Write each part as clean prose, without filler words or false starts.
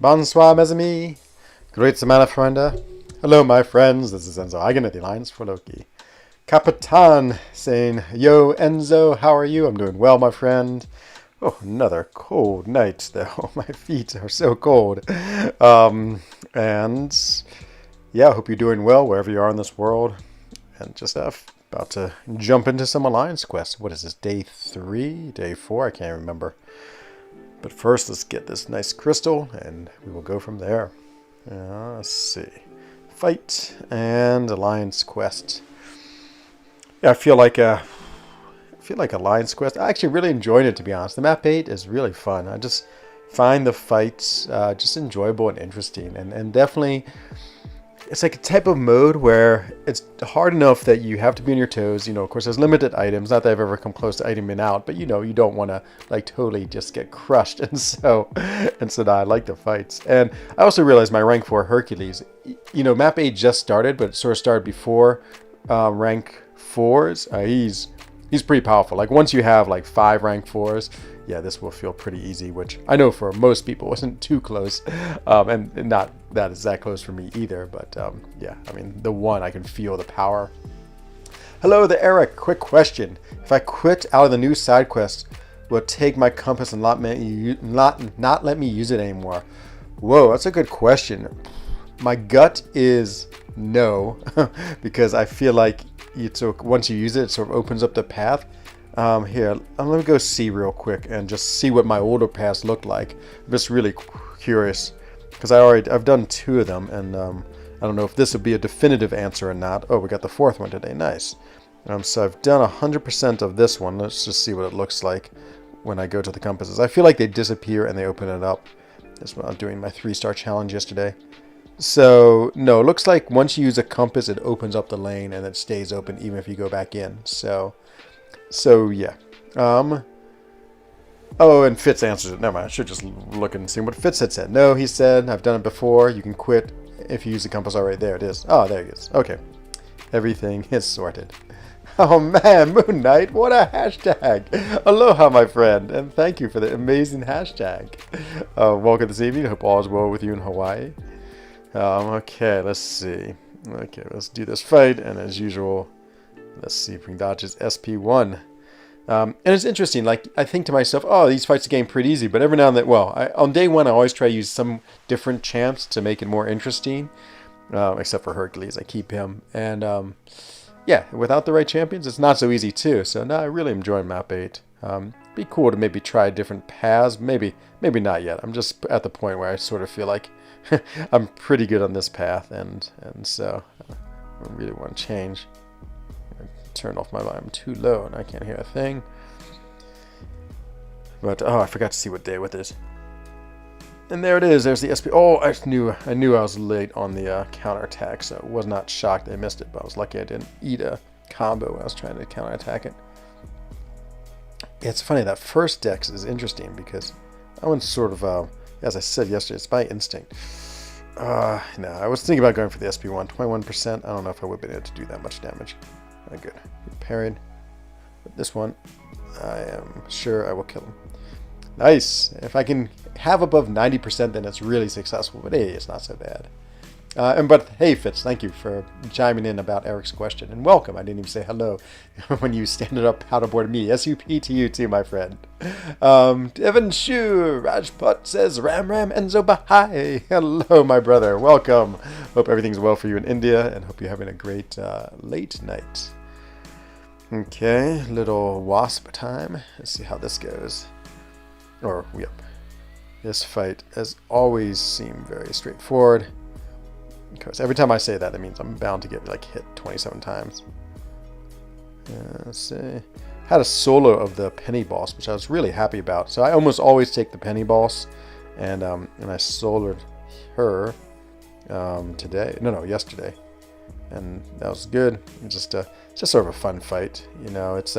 Bonsoir, mes amis. Great semana, frienda. Hello, my friends. This is Enzo Hagen at the Alliance for Loki. Capitan saying, Yo, Enzo, how are you? I'm doing well, my friend. Oh, another cold night, though. My feet are so cold. And yeah, I hope you're doing well wherever you are in this world. And just about to jump into some Alliance quests. What is this, day 3? Day 4? I can't remember. But first, let's get this nice crystal, and we will go from there. Let's see. Fight and Alliance quest. Yeah, I feel like Alliance quest. I actually really enjoyed it, to be honest. The map 8 is really fun. I just find the fights just enjoyable and interesting, and definitely it's like a type of mode where it's hard enough that you have to be on your toes. You know, of course, there's limited items. Not that I've ever come close to iteming out, but you know, you don't want to like totally just get crushed. And so I like the fights. And I also realized my rank 4 Hercules. You know, map 8 just started, but it sort of started before rank 4s. He's pretty powerful. Like once you have like 5 rank 4s, yeah, this will feel pretty easy, which I know for most people wasn't too close, and not that it's that close for me either. But yeah, I mean, the one I can feel the power. Hello there, Eric. Quick question: if I quit out of the new side quest, will it take my compass and not let me use it anymore? Whoa, that's a good question. My gut is no, because I feel like once you use it, it sort of opens up the path. Here, let me go see real quick and just see what my older paths look like. I'm just really curious because I've done 2 of them, and I don't know if this would be a definitive answer or not. Oh, we got the 4th one today. Nice. So I've done 100% of this one. Let's just see what it looks like when I go to the compasses. I feel like they disappear and they open it up. That's what I'm doing my 3-star challenge yesterday. So no, it looks like once you use a compass, it opens up the lane and it stays open even if you go back in. So yeah. Oh, and Fitz answers it. Never mind. I should just look and see what Fitz had said. No, he said, I've done it before. You can quit if you use the compass. All right, there it is. Oh, there it is. Okay. Everything is sorted. Oh man, Moon Knight, what a hashtag. Aloha, my friend, and thank you for the amazing hashtag. Welcome this evening. I hope all is well with you in Hawaii. Okay, let's see. Okay, let's do this fight, and as usual, let's see if we can dodge his SP1. And it's interesting, like, I think to myself, oh, these fights are getting pretty easy, but every now and then, on day 1, I always try to use some different champs to make it more interesting, except for Hercules, I keep him. And, yeah, without the right champions, it's not so easy, too. So, no, I really enjoy map 8. Be cool to maybe try different paths. Maybe not yet. I'm just at the point where I sort of feel like I'm pretty good on this path, and so I really want to change. Turn off my volume too low and I can't hear a thing. But oh, I forgot to see what day it is. And there it is. There's the SP. Oh, I knew I was late on the counterattack, so I was not shocked I missed it. But I was lucky I didn't eat a combo when I was trying to counterattack it. It's funny, that first dex is interesting because that one's sort of, as I said yesterday, it's by instinct. No, I was thinking about going for the SP1, 21%. I don't know if I would have been able to do that much damage. Good. Parried. But this one, I am sure I will kill him. Nice. If I can have above 90%, then it's really successful. But hey, it's not so bad. But hey, Fitz, thank you for chiming in about Eric's question. And welcome. I didn't even say hello when you standed up paddleboard me. SUP to you too, my friend. Evan Shu, Rajput says, Ram Enzo Bahai. Hello, my brother. Welcome. Hope everything's well for you in India, and hope you're having a great late night. Okay, little wasp time. Let's see how this goes. Yep. This fight, as always, seemed very straightforward. Because every time I say that, that means I'm bound to get like hit 27 times. Let's see. Had a solo of the penny boss, which I was really happy about. So I almost always take the penny boss, and I soloed her yesterday, and that was good. It's just sort of a fun fight, you know. It's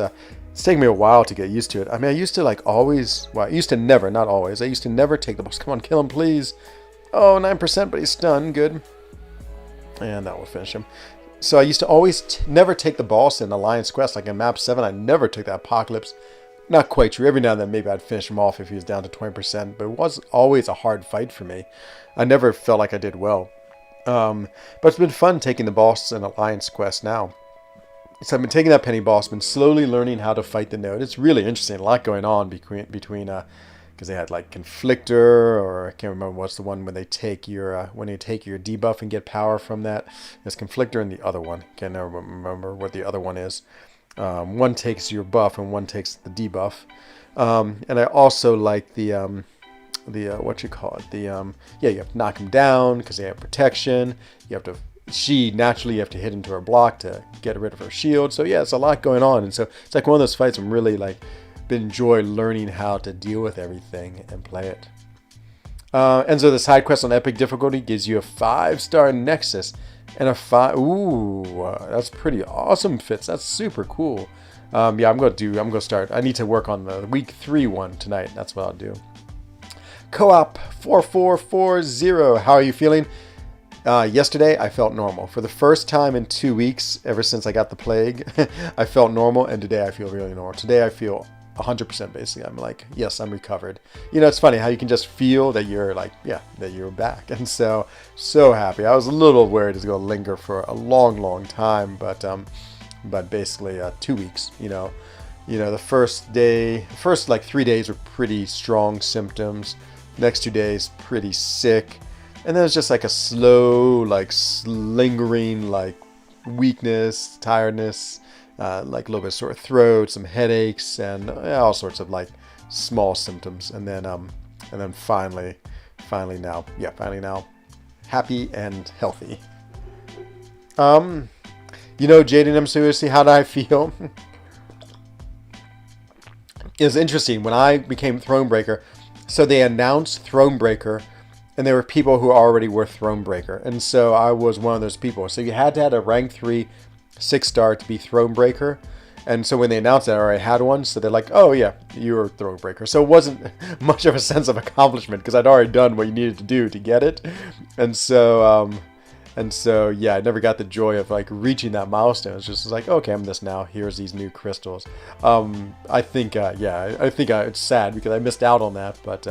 taken me a while to get used to it. I mean, I used to I used to never, not always. I used to never take the boss. Come on, kill him, please. Oh, 9%, but he's stunned. Good. And that will finish him. So I used to always never take the boss in Alliance Quest. Like in map 7, I never took that Apocalypse. not quite true. Every now and then maybe I'd finish him off if he was down to 20%, but it was always a hard fight for me. I never felt like I did well. But it's been fun taking the boss in Alliance Quest now. So I've been taking that penny boss, been slowly learning how to fight the node. It's really interesting, a lot going on between because they had like Conflictor, or I can't remember what's the one when they take your debuff and get power from that. There's Conflictor and the other one. Can't never remember what the other one is. One takes your buff and one takes the debuff. And I also like the what you call it? You have to knock them down because they have protection. You have to naturally you have to hit into her block to get rid of her shield. So yeah, it's a lot going on, and so it's like one of those fights I'm really like enjoy learning how to deal with everything and play it. And so the side quest on epic difficulty gives you a 5-star Nexus and a 5. Ooh, that's pretty awesome, Fitz. That's super cool. Yeah, I'm gonna start. I need to work on the week 3 one tonight. That's what I'll do. Co-op 4440. How are you feeling? Yesterday I felt normal. For the first time in 2 weeks, ever since I got the plague, I felt normal, and today I feel really normal. Today I feel 100% basically. I'm like, yes, I'm recovered. You know, it's funny how you can just feel that you're like, yeah, that you're back. And so happy. I was a little worried it's going to linger for a long time, but basically 2 weeks, you know, the first like 3 days were pretty strong symptoms. Next 2 days, pretty sick. And then it's just like a slow, like lingering, like weakness, tiredness, like a little bit of sore throat, some headaches, and all sorts of like small symptoms. And then finally now, happy and healthy. You know, Jaden M. Seriously, how did I feel? It was interesting when I became Thronebreaker. So they announced Thronebreaker, and there were people who already were Thronebreaker, and so I was one of those people. So you had to have a rank 3 6-star to be Thronebreaker, and so when they announced that, I already had one. So they're like, "Oh yeah, you're Thronebreaker." So it wasn't much of a sense of accomplishment because I'd already done what you needed to do to get it, and so yeah, I never got the joy of like reaching that milestone. It's just like, okay, I'm this now. Here's these new crystals. I think it's sad because I missed out on that, but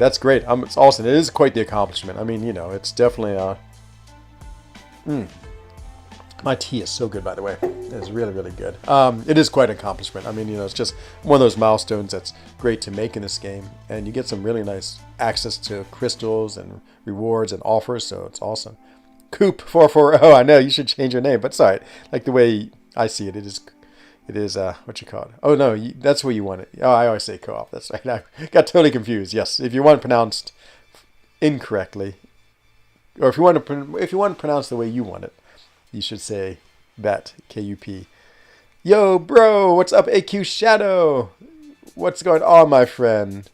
that's great. It's awesome. It is quite the accomplishment. I mean, you know, it's definitely my tea is so good, by the way. It's really, really good. It is quite an accomplishment. I mean, you know, it's just one of those milestones that's great to make in this game, and you get some really nice access to crystals and rewards and offers, so it's awesome. Coop 440. I know you should change your name, but sorry. Like the way I see it, it is what you call it. Oh no, that's what you want it. Oh, I always say co-op. That's right. I got totally confused. Yes, if you want it pronounced incorrectly, or if you want to pronounce the way you want it, you should say that KUP. Yo, bro, what's up, AQ Shadow? What's going on, my friend?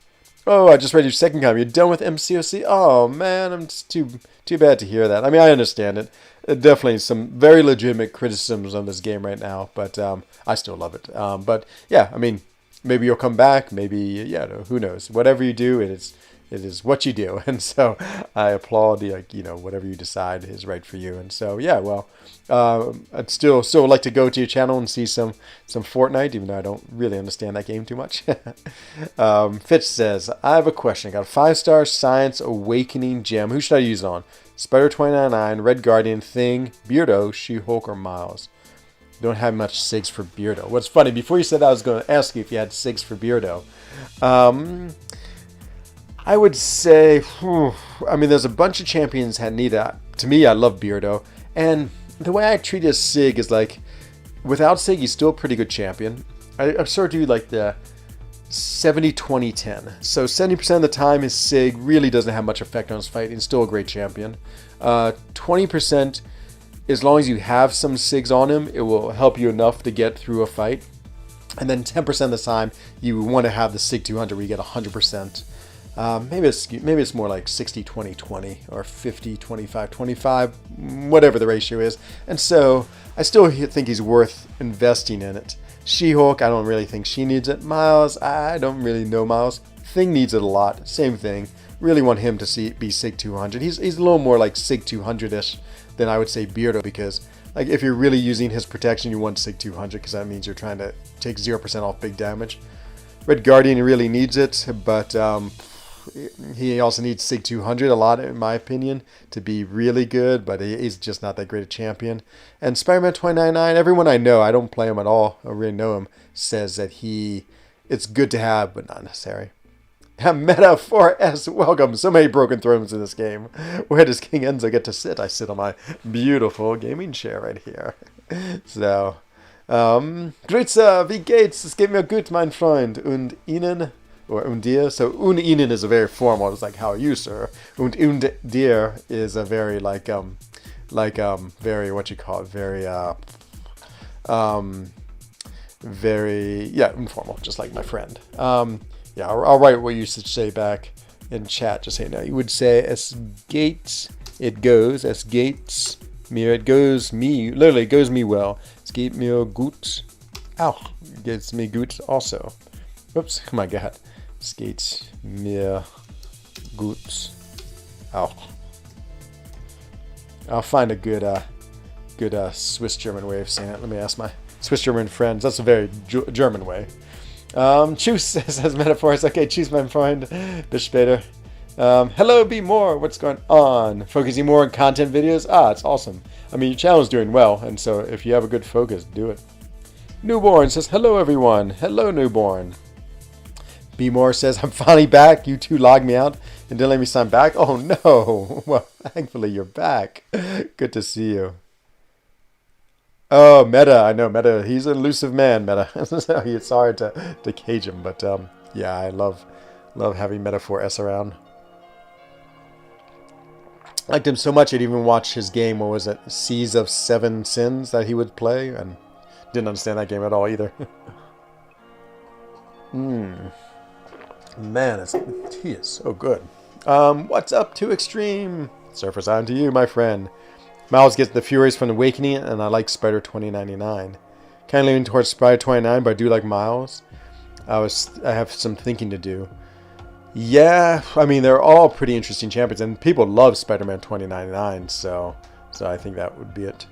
Oh, I just read your second comment. You're done with MCOC? Oh man, I'm just too bad to hear that. I mean, I understand it. Definitely some very legitimate criticisms on this game right now, but I still love it. But yeah, I mean, maybe you'll come back. Maybe, yeah, who knows? Whatever you do, it is what you do, and so I applaud whatever you decide is right for you. And so yeah, well, I'd still like to go to your channel and see some Fortnite, even though I don't really understand that game too much. Fitch says, I have a question. I got a 5-star Science Awakening gem. Who should I use it on? Spider 299, Red Guardian, Thing, Beardo, She-Hulk, or Miles? Don't have much SIGs for Beardo. What's funny, before you said that, I was going to ask you if you had SIGs for Beardo. I would say, I mean, there's a bunch of champions that need that. To me, I love Beardo. And the way I treat his SIG is like, without SIG, he's still a pretty good champion. I sort of do like the 70-20-10. So 70% of the time, his SIG really doesn't have much effect on his fight. He's still a great champion. 20%, as long as you have some SIGs on him, it will help you enough to get through a fight. And then 10% of the time, you want to have the SIG 200 where you get 100%. Maybe it's more like 60-20-20 or 50-25-25, whatever the ratio is. And so I still think he's worth investing in it. She-Hulk, I don't really think she needs it. Miles, I don't really know Miles. Thing needs it a lot. Same thing. Really want him to be SIG 200. He's a little more like SIG 200-ish than I would say Beardo, because Like if you're really using his protection, you want Sig 200 because that means you're trying to take 0% off big damage. Red Guardian really needs it, but he also needs Sig 200 a lot, in my opinion, to be really good, but he's just not that great a champion. And Spider-Man 2099, everyone I know, I don't play him at all, I really know him, says that it's good to have, but not necessary. Meta 4S, welcome. So many broken thrones in this game. Where does King Enzo get to sit? I sit on my beautiful gaming chair right here. So, Grüße, wie geht's? Es geht mir gut, mein Freund. Und Ihnen, or dir. So, und Ihnen is a very formal. It's like, how are you, sir? Und dir is a very, very, what you call it, very, yeah, informal, just like my friend. Yeah, I'll write what you should say back in chat. Just say no. You would say, "Es geht, it goes. Es geht mir, it goes me. Literally, it goes me well. Es geht mir gut. Auch geht's mir gut also. Oops, oh my God. Es geht mir gut auch. I'll find a good Swiss German way of saying it. Let me ask my Swiss German friends. That's a very German way. Tschüss, says Metaphors. Okay, tschüss, my friend. Bis später. Hello, be more. What's going on? Focusing more on content videos? It's awesome. I mean, your channel is doing well, and so if you have a good focus, do it. Newborn says, hello, everyone. Hello, Newborn. Be more says, I'm finally back. You two logged me out and didn't let me sign back. Oh, no. Well, thankfully, you're back. Good to see you. Oh, Meta. I know Meta. He's an elusive man, Meta. So it's hard to cage him. But yeah, I love having Meta 4S around. I liked him so much I'd even watch his game, what was it, Seas of Seven Sins that he would play. And didn't understand that game at all either. Man, he is so good. What's up, Too Extreme? Surface on to you, my friend. Miles gets the Furies from Awakening, and I like Spider 2099. Kind of leaning towards Spider 29, but I do like Miles. I have some thinking to do. Yeah, I mean, they're all pretty interesting champions, and people love Spider-Man 2099, so I think that would be it.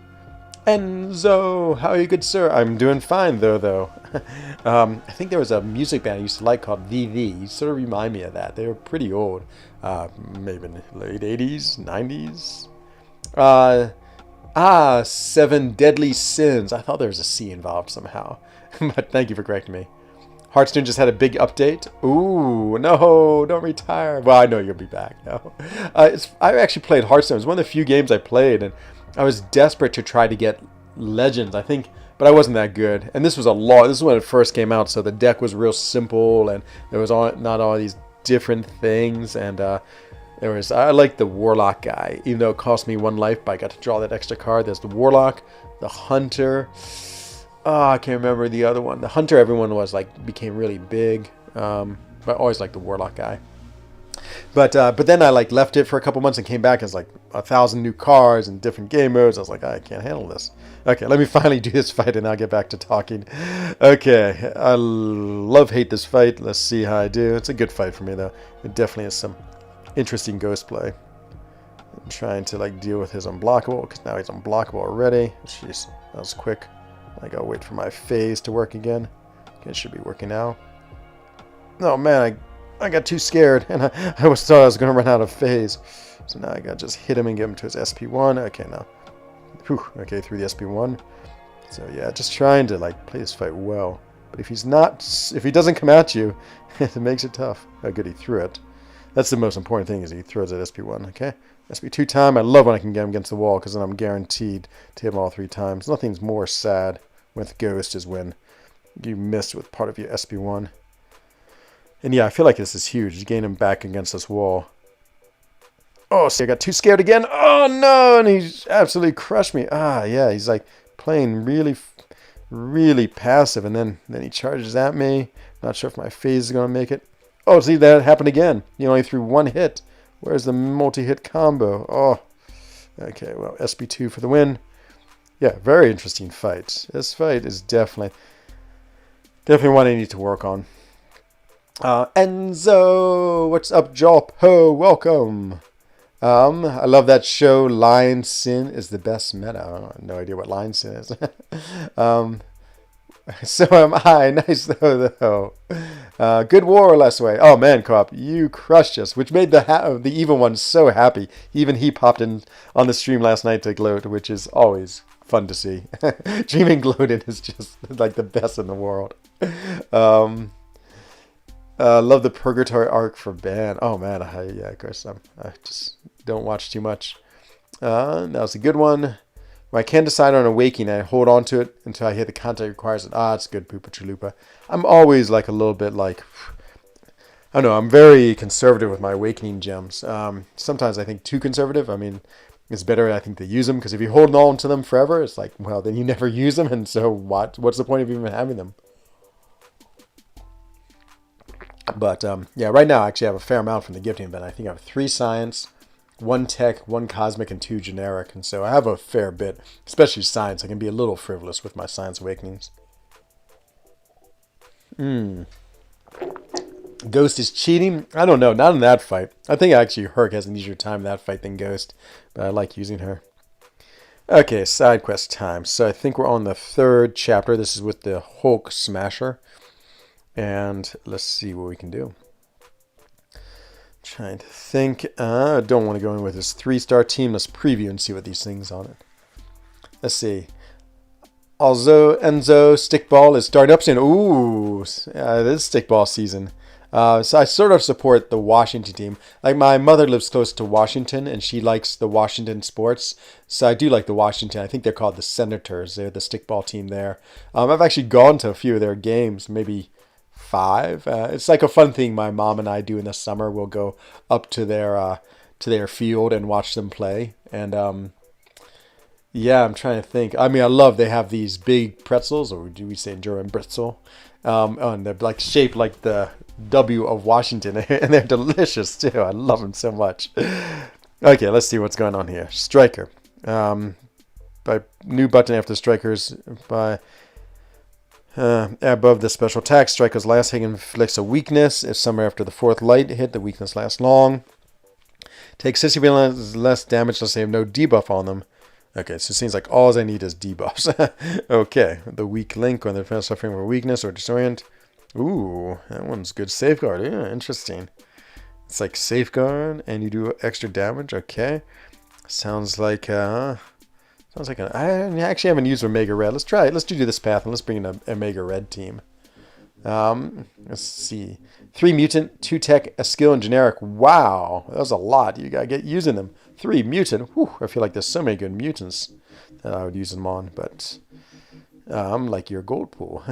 Enzo, how are you, good sir? I'm doing fine, though. I think there was a music band I used to like called VV. You sort of remind me of that. They were pretty old. Maybe in the late 80s, 90s. Seven Deadly Sins. I thought there was a C involved somehow. But thank you for correcting me. Hearthstone just had a big update. Ooh, no, don't retire. Well, I know you'll be back now. I actually played Hearthstone. It was one of the few games I played, and I was desperate to try to get Legends, I think, but I wasn't that good. And this was this is when it first came out, so the deck was real simple, and there was not all these different things, and I liked the Warlock guy, even though it cost me 1 life, but I got to draw that extra card. There's the Warlock, the Hunter. I can't remember the other one. The Hunter, everyone became really big, but I always liked the Warlock guy. But then I left it for a couple months and came back as 1,000 new cards and different game modes. I was like, I can't handle this. Okay, let me finally do this fight and I'll get back to talking. Okay, I hate this fight. Let's see how I do. It's a good fight for me though. It definitely is some interesting ghost play. I'm trying to deal with his unblockable because now he's unblockable already. Jeez, that was quick. I gotta wait for my phase to work again. Okay, it should be working now. Oh man, I got too scared and I thought I was gonna run out of phase. So now I gotta just hit him and get him to his SP1. Okay, now. Whew, okay, through the SP1. So yeah, just trying to play this fight well. But if he doesn't come at you, it makes it tough. Oh good, he threw it. That's the most important thing, is he throws at SP1, okay? SP2 time, I love when I can get him against the wall, because then I'm guaranteed to hit him all 3 times. Nothing's more sad with Ghost is when you missed with part of your SP1. And yeah, I feel like this is huge. You gain him back against this wall. Oh, see, I got too scared again. Oh, no, and he's absolutely crushed me. Yeah, he's playing really, really passive, and then he charges at me. Not sure if my phase is going to make it. Oh, see, that happened again. You only threw 1 hit. Where's the multi-hit combo? Oh, okay, well, SP2 for the win. Yeah, very interesting fight. This fight is definitely one I need to work on. Enzo, what's up, Jop? Ho, welcome. I love that show. Lion Sin is the best meta. I have no idea what Lion Sin is. So am I. Nice though. Good war last way. Oh man, Co-op, you crushed us, which made the evil one so happy. Even he popped in on the stream last night to gloat, which is always fun to see. Dreaming gloated is just like the best in the world. Love the Purgatory arc for Ban. Oh man, yeah, of course. I just don't watch too much. That was a good one. When I can't decide on awakening, I hold on to it until I hit the content requires it. It's good, Poopa Chalupa. I'm always like a little bit like, I don't know, I'm very conservative with my awakening gems. Sometimes I think too conservative. I mean, it's better, I think, to use them, because if you hold on to them forever, it's like, well, then you never use them, and so what's the point of even having them? But yeah, right now I actually have a fair amount from the gifting event. I think I have 3 science, 1 tech, 1 cosmic, and 2 generic. And so I have a fair bit, especially science. I can be a little frivolous with my science awakenings. Ghost is cheating? I don't know, not in that fight. I think actually Herc has an easier time in that fight than Ghost, but I like using her. Okay, side quest time. So I think we're on the 3rd chapter. This is with the Hulk Smasher. And let's see what we can do. Trying to think. I don't want to go in with this 3-star team. Let's preview and see what these things on it. Let's see. Also, Enzo Stickball is starting up soon. Ooh, this is Stickball season. So I sort of support the Washington team. Like, my mother lives close to Washington, and she likes the Washington sports. So I do like the Washington. I think they're called the Senators. They're the Stickball team there. I've actually gone to a few of their games, maybe 5. It's like a fun thing my mom and I do in the summer. We'll go up to their field and watch them play. And yeah, I'm trying to think. I mean, I love they have these big pretzels, or do we say in German britzel? And they're like shaped like the W of Washington, and they're delicious too. I love them so much. Okay, let's see what's going on here. Striker. By new button after strikers by. Above the special attack, Striker's last hit inflicts a weakness. If somewhere after the 4th light hit, the weakness lasts long. Takes 60% less damage unless they have no debuff on them. Okay, so it seems like all I need is debuffs. Okay, the weak link when the defense suffering from a weakness or disorient. Ooh, that one's good. Safeguard, yeah, interesting. It's like safeguard, and you do extra damage. Okay, sounds like I actually haven't used Omega Red. Let's try it. Let's do this path, and let's bring in an Omega Red team. Let's see. 3 mutant, 2 tech, a skill, and generic. Wow, that was a lot. You gotta get using them. 3 mutant. Whew, I feel like there's so many good mutants that I would use them on, but I'm like your gold pool.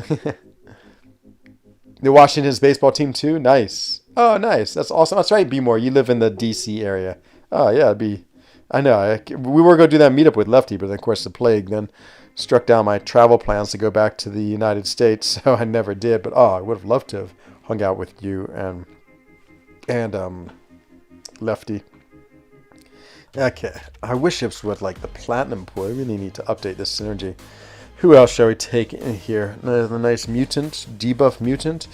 The Washington's baseball team too. Nice. Oh, nice. That's awesome. That's right, B-More. You live in the DC area. Oh yeah, it'd be. I know. We were going to do that meetup with Lefty, but of course the plague then struck down my travel plans to go back to the United States, so I never did. But I would have loved to have hung out with you and Lefty. Okay, I wish it was like the Platinum pool. I really need to update this synergy. Who else shall we take in here? The nice mutant, debuff mutant.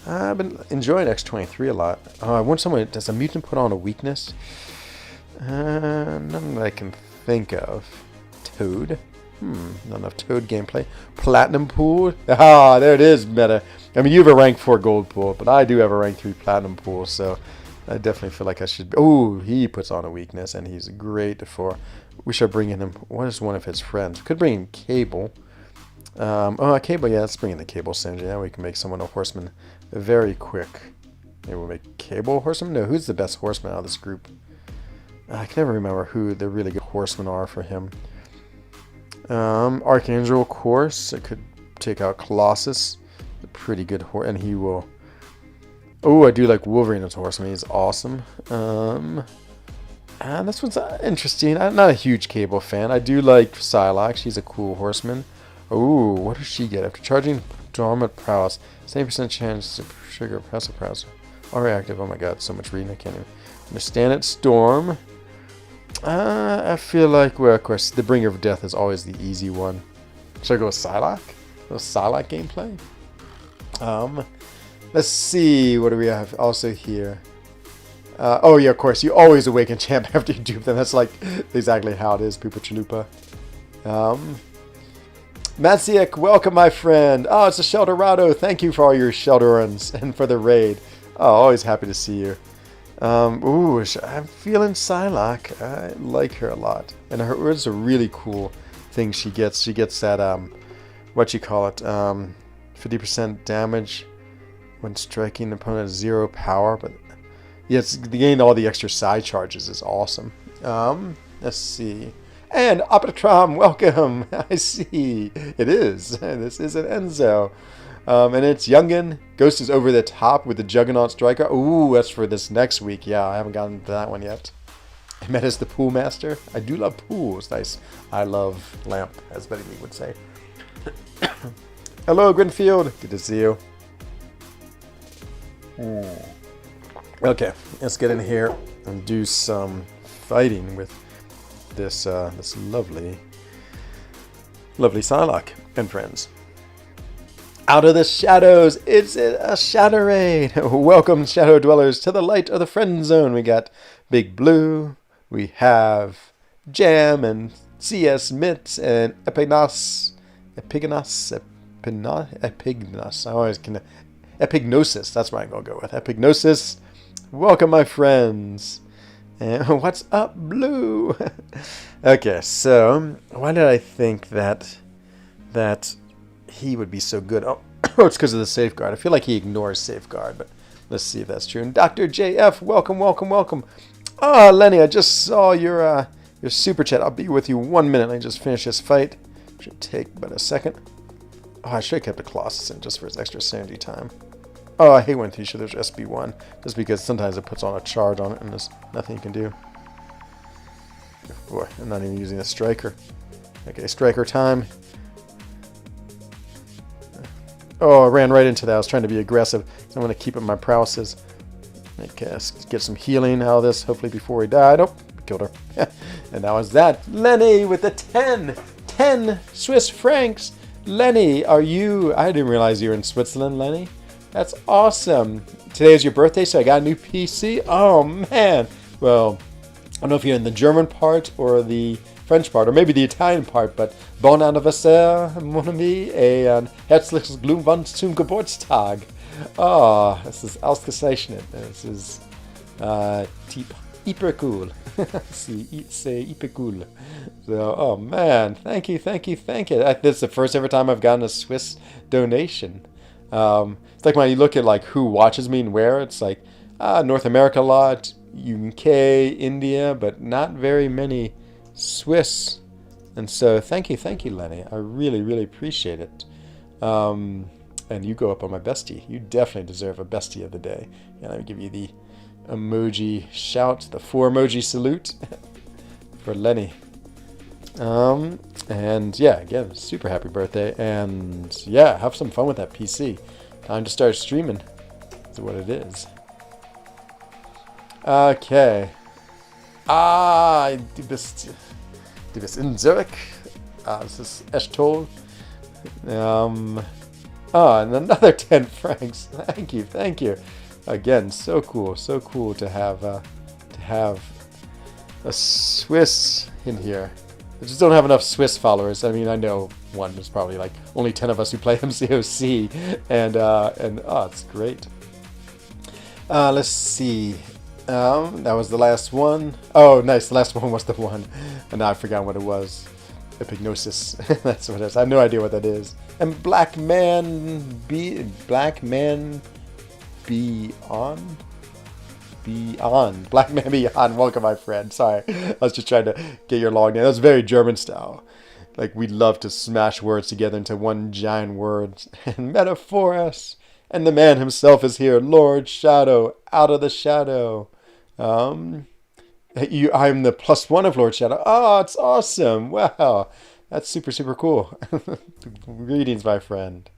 I've been enjoying X23 a lot. I want someone. Does a mutant put on a weakness? None that I can think of. Toad. Not enough Toad gameplay. Platinum pool. Ah, there it is, meta. I mean, you have a rank 4 gold pool, but I do have a rank 3 platinum pool, so I definitely feel like I should. Oh, he puts on a weakness, and he's great for. We should bring in him. What is one of his friends? Could bring in Cable. Cable. Yeah, let's bring in the Cable synergy. Now we can make someone a horseman very quick. Maybe we'll make Cable a horseman. No, who's the best horseman out of this group? I can never remember who the really good horsemen are for him. Archangel, of course. I could take out Colossus. A pretty good horse, and he will. Oh, I do like Wolverine as a horseman. He's awesome. This one's interesting. I'm not a huge Cable fan. I do like Psylocke. She's a cool horseman. Oh, what does she get after charging dormant prowess? 70% chance to trigger passive prowess. All reactive. Oh my god, so much reading. I can't even understand it. Storm. I feel like, well, of course, the Bringer of Death is always the easy one. Should I go with Psylocke? Psylocke gameplay? Let's see. What do we have also here? Oh yeah, of course. You always awaken champ after you dupe them. That's like exactly how it is, Poopa Chalupa. Matsiek, welcome, my friend. Oh, it's a Sheldorado. Thank you for all your Sheldorans and for the raid. Oh, always happy to see you. Ooh, I'm feeling Psylocke. I like her a lot. And her is a really cool thing she gets. She gets that, what you call it, 50% damage when striking the opponent at 0 power. But yeah, it's gained all the extra side charges is awesome. Let's see. And Optitrom, welcome. I see. It is. This is an Enzo. And it's Youngin. Ghost is over the top with the Juggernaut Striker. Ooh, that's for this next week. Yeah, I haven't gotten to that one yet. I met as the Pool Master. I do love pools. Nice. I love Lamp, as Betty Lee would say. Hello, Grinfield. Good to see you. Okay, let's get in here and do some fighting with this this lovely Psylocke and friends. Out of the shadows, it's a shadow raid. Welcome, shadow dwellers, to the light of the friend zone. We got Big Blue, we have Jam and CS Mitz and Epignosis. I always can. Epignosis. That's what I'm gonna go with. Epignosis. Welcome, my friends. And what's up, Blue? Okay, so why did I think that he would be so good? Oh, it's because of the safeguard. I feel like he ignores safeguard, but let's see if that's true. And Dr. JF, welcome, welcome, welcome. Oh, Lenny, I just saw your super chat. I'll be with you 1 minute. Let me just finish this fight. Should take but a second. Oh, I should have kept the Colossus in just for his extra sanity time. Oh, I hate when there's SB1, just because sometimes it puts on a charge on it and there's nothing you can do. Boy, I'm not even using a striker. Okay, striker time. Oh, I ran right into that. I was trying to be aggressive. So I'm going to keep up my prowesses. Okay, let's get some healing out of this, hopefully before we die. Nope, killed her. And that was that. Lenny with the 10 Swiss francs. Lenny, are you... I didn't realize you were in Switzerland, Lenny. That's awesome. Today is your birthday, so I got a new PC. Oh, man. Well, I don't know if you're in the German part or the French part, or maybe the Italian part, but Bon anniversaire, mon ami, und herzliches Glückwunsch zum Geburtstag. Oh, das ist ausgezeichnet. Das ist hyper cool. C'est hyper cool. So, oh, man. Thank you, thank you, thank you. This is the first ever time I've gotten a Swiss donation. It's like when you look at like who watches me and where, it's like North America a lot, UK, India, but not very many Swiss. And so thank you, Lenny. I really, really appreciate it. And you go up on my bestie. You definitely deserve a bestie of the day. And I give you the emoji shout, the 4 emoji salute for Lenny. And yeah, again, super happy birthday, and yeah, have some fun with that PC. Time to start streaming. That's what it is. Okay. Du bist in Zurich. This is echt toll. And another 10 francs. Thank you. Again, so cool to have a Swiss in here. I just don't have enough Swiss followers. I mean, I know one. There's probably like only 10 of us who play MCOC, and oh, it's great. Let's see. That was the last one. Oh, nice. The last one was the one, and now I forgot what it was. Epignosis. That's what it is. I have no idea what that is. And Black Man Beyond. Black Man Beyond. Welcome, my friend. Sorry, I was just trying to get your long name. That was very German style. Like, we'd love to smash words together into one giant word. And Metaphorus. And the man himself is here. Lord Shadow. Out of the shadow. I'm the +1 of Lord Shadow. Oh, it's awesome. Wow. That's super, super cool. Greetings, my friend.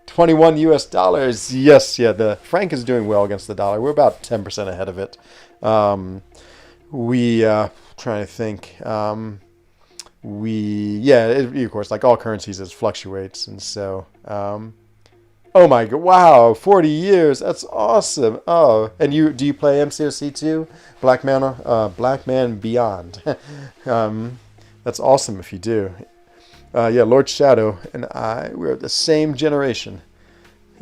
$21 US. Yes, yeah, the franc is doing well against the dollar. We're about 10% ahead of it. Trying to think. Of course, like all currencies, it fluctuates, and so Oh my god! Wow, 40 years. That's awesome. Oh, and do you play MCOC too? Black Man Beyond. That's awesome if you do. Yeah, Lord Shadow and we're the same generation,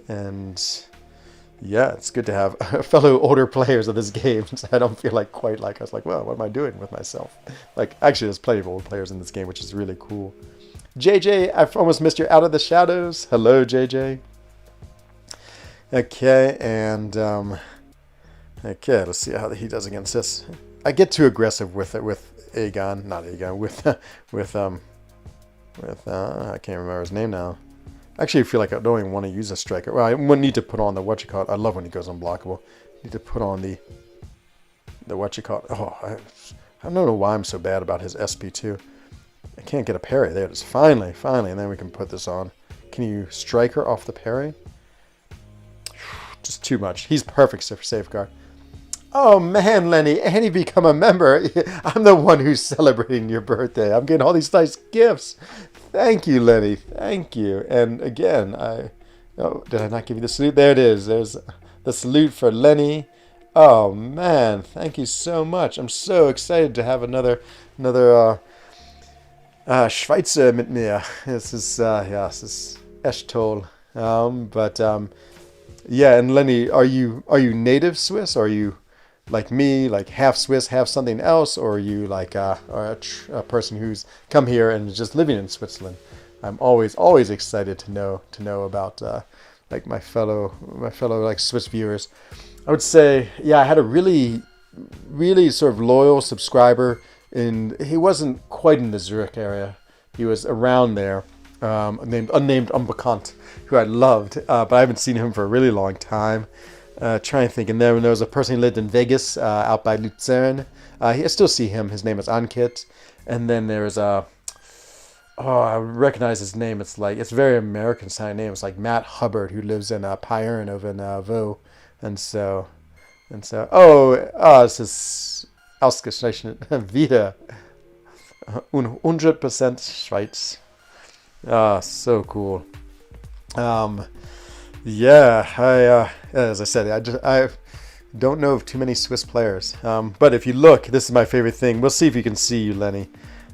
and yeah, it's good to have fellow older players of this game. So I don't feel like quite like I was like, well, what am I doing with myself? Like, actually, there's plenty of old players in this game, which is really cool. JJ, I've almost missed you out of the shadows. Hello, JJ. Okay, and okay, let's see how he does against this. I get too aggressive with Aegon, not Aegon, with I can't remember his name now. Actually, I feel like I don't even want to use a striker. Well, I wouldn't need to put on the whatchamacallit. I love when he goes unblockable. Need to put on the whatchamacallit. Oh, I don't know why I'm so bad about his SP2. I can't get a parry there. Just finally, and then we can put this on. Can you strike her off the parry? Just too much. He's perfect for safeguard. Oh man, Lenny, and you become a member. I'm the one who's celebrating your birthday. I'm getting all these nice gifts. Thank you, Lenny. Thank you. And again, did I not give you the salute? There it is. There's the salute for Lenny. Oh man, thank you so much. I'm so excited to have another Schweizer mit mir. This is echt toll. Yeah, and Lenny, are you native Swiss, or are you like me, like half Swiss, half something else, or are you like a person who's come here and is just living in Switzerland? I'm always excited to know about like my fellow like Swiss viewers. I would say, yeah, I had a really sort of loyal subscriber, and he wasn't quite in the Zurich area. He was around there, unnamed Unbekannt, who I loved, but I haven't seen him for a really long time. Trying to think, and then there was a person who lived in Vegas, out by Lucerne. I still see him. His name is Ankit. And then there's I recognize his name. It's a very American sounding name. It's like Matt Hubbard, who lives in Payerne over in Vaux. And so, es ist ausgezeichnet wieder 100% Schweiz. So cool. Yeah, as I said, I don't know of too many Swiss players. But if you look, this is my favorite thing. We'll see if you can see you, Lenny.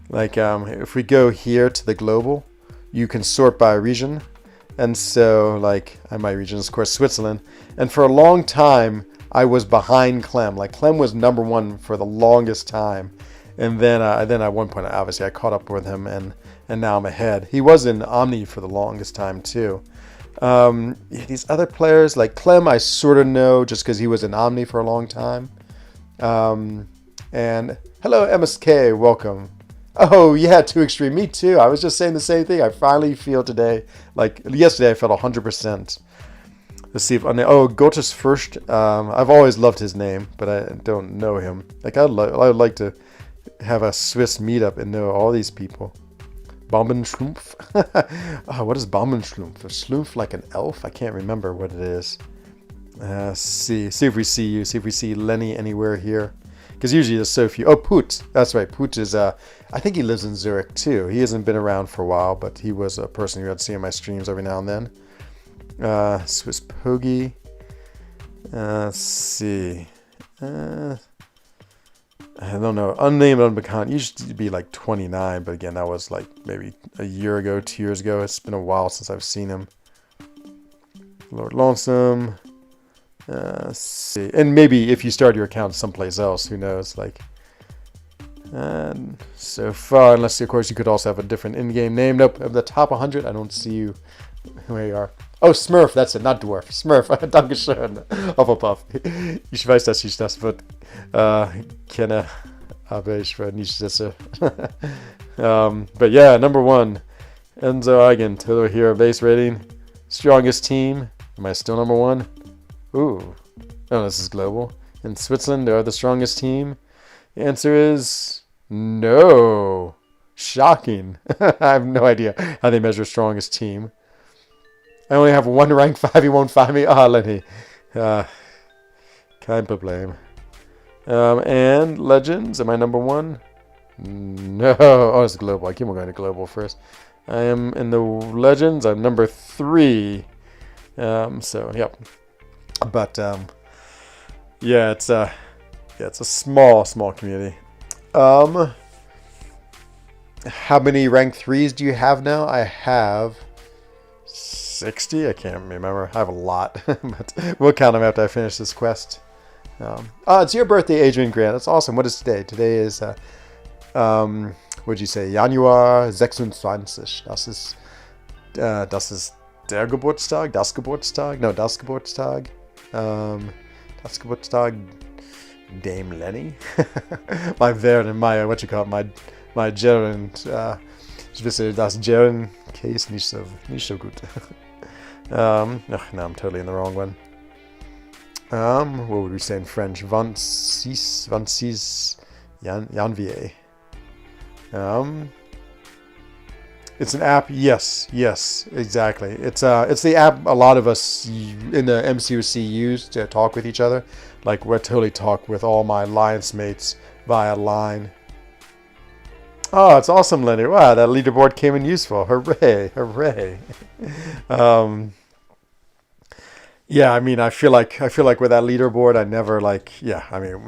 Like, if we go here to the global, you can sort by region. And so, like, my region is, of course, Switzerland. And for a long time, I was behind Clem. Like, Clem was #1 for the longest time. And then at one point, obviously, I caught up with him, and now I'm ahead. He was in Omni for the longest time, too. These other players, like Clem, I sort of know just because he was in Omni for a long time. And hello, MSK, welcome. Oh, yeah, Too Extreme. Me too. I was just saying the same thing. I finally feel today, like yesterday, I felt 100%. Let's see if Gottes Fürst. I've always loved his name, but I don't know him. Like, I would like to have a Swiss meetup and know all these people. Bombenschlumpf. What is Bombenschlumpf? A schlumpf like an elf? I can't remember what it is. See if we see you. See if we see Lenny anywhere here. Because usually there's so few. Oh, Poot. That's right. Poot is, I think he lives in Zurich too. He hasn't been around for a while, but he was a person who I'd see in my streams every now and then. Swiss Pogi. Let's see. I don't know. Unnamed, Unbekannt. Used to be like 29, but again, that was like maybe a year ago, 2 years ago. It's been a while since I've seen him. Lord Lonesome. Let's see. And maybe if you start your account someplace else, who knows? Like, and so far, unless of course you could also have a different in-game name. Nope. Of the top 100, I don't see you. Where you are. Oh, Smurf, that's it, not Dwarf. Smurf, Dankeschön. Hufflepuff. Ich weiß, dass ich das Wort kenne, aber ich werde nicht sicher. But yeah, #1. Enzo Eigen, Total Hero base rating. Strongest team. Am I still #1? Ooh. Oh, this is global. In Switzerland, they are the strongest team. The answer is no. Shocking. I have no idea how they measure strongest team. I only have one rank 5, you won't find me. Lenny. Kein Problem. And Legends, am I #1? No. Oh, it's global. I keep on going to global first. I am in the Legends. I'm #3. So yep. But yeah, it's a small community. How many rank 3s do you have now? I have 60. I can't remember. I have a lot, but we'll count them after I finish this quest. It's your birthday, Adrian Grant. That's awesome. What is today? Today is what'd you say? Januar 26. Das ist der Geburtstag. Das Geburtstag. No, das Geburtstag. Das Geburtstag. Dame Lenny. My what you call it? My German. Ich wisse, das German case nicht so gut. No, I'm totally in the wrong one. What would we say in French? 26 janvier. It's an app. Yes, exactly. It's the app a lot of us in the MCOC use to talk with each other. Like, we totally talk with all my alliance mates via line. Oh, it's awesome, Lenny. Wow, that leaderboard came in useful. Hooray. Yeah, I mean, I feel like with that leaderboard, I never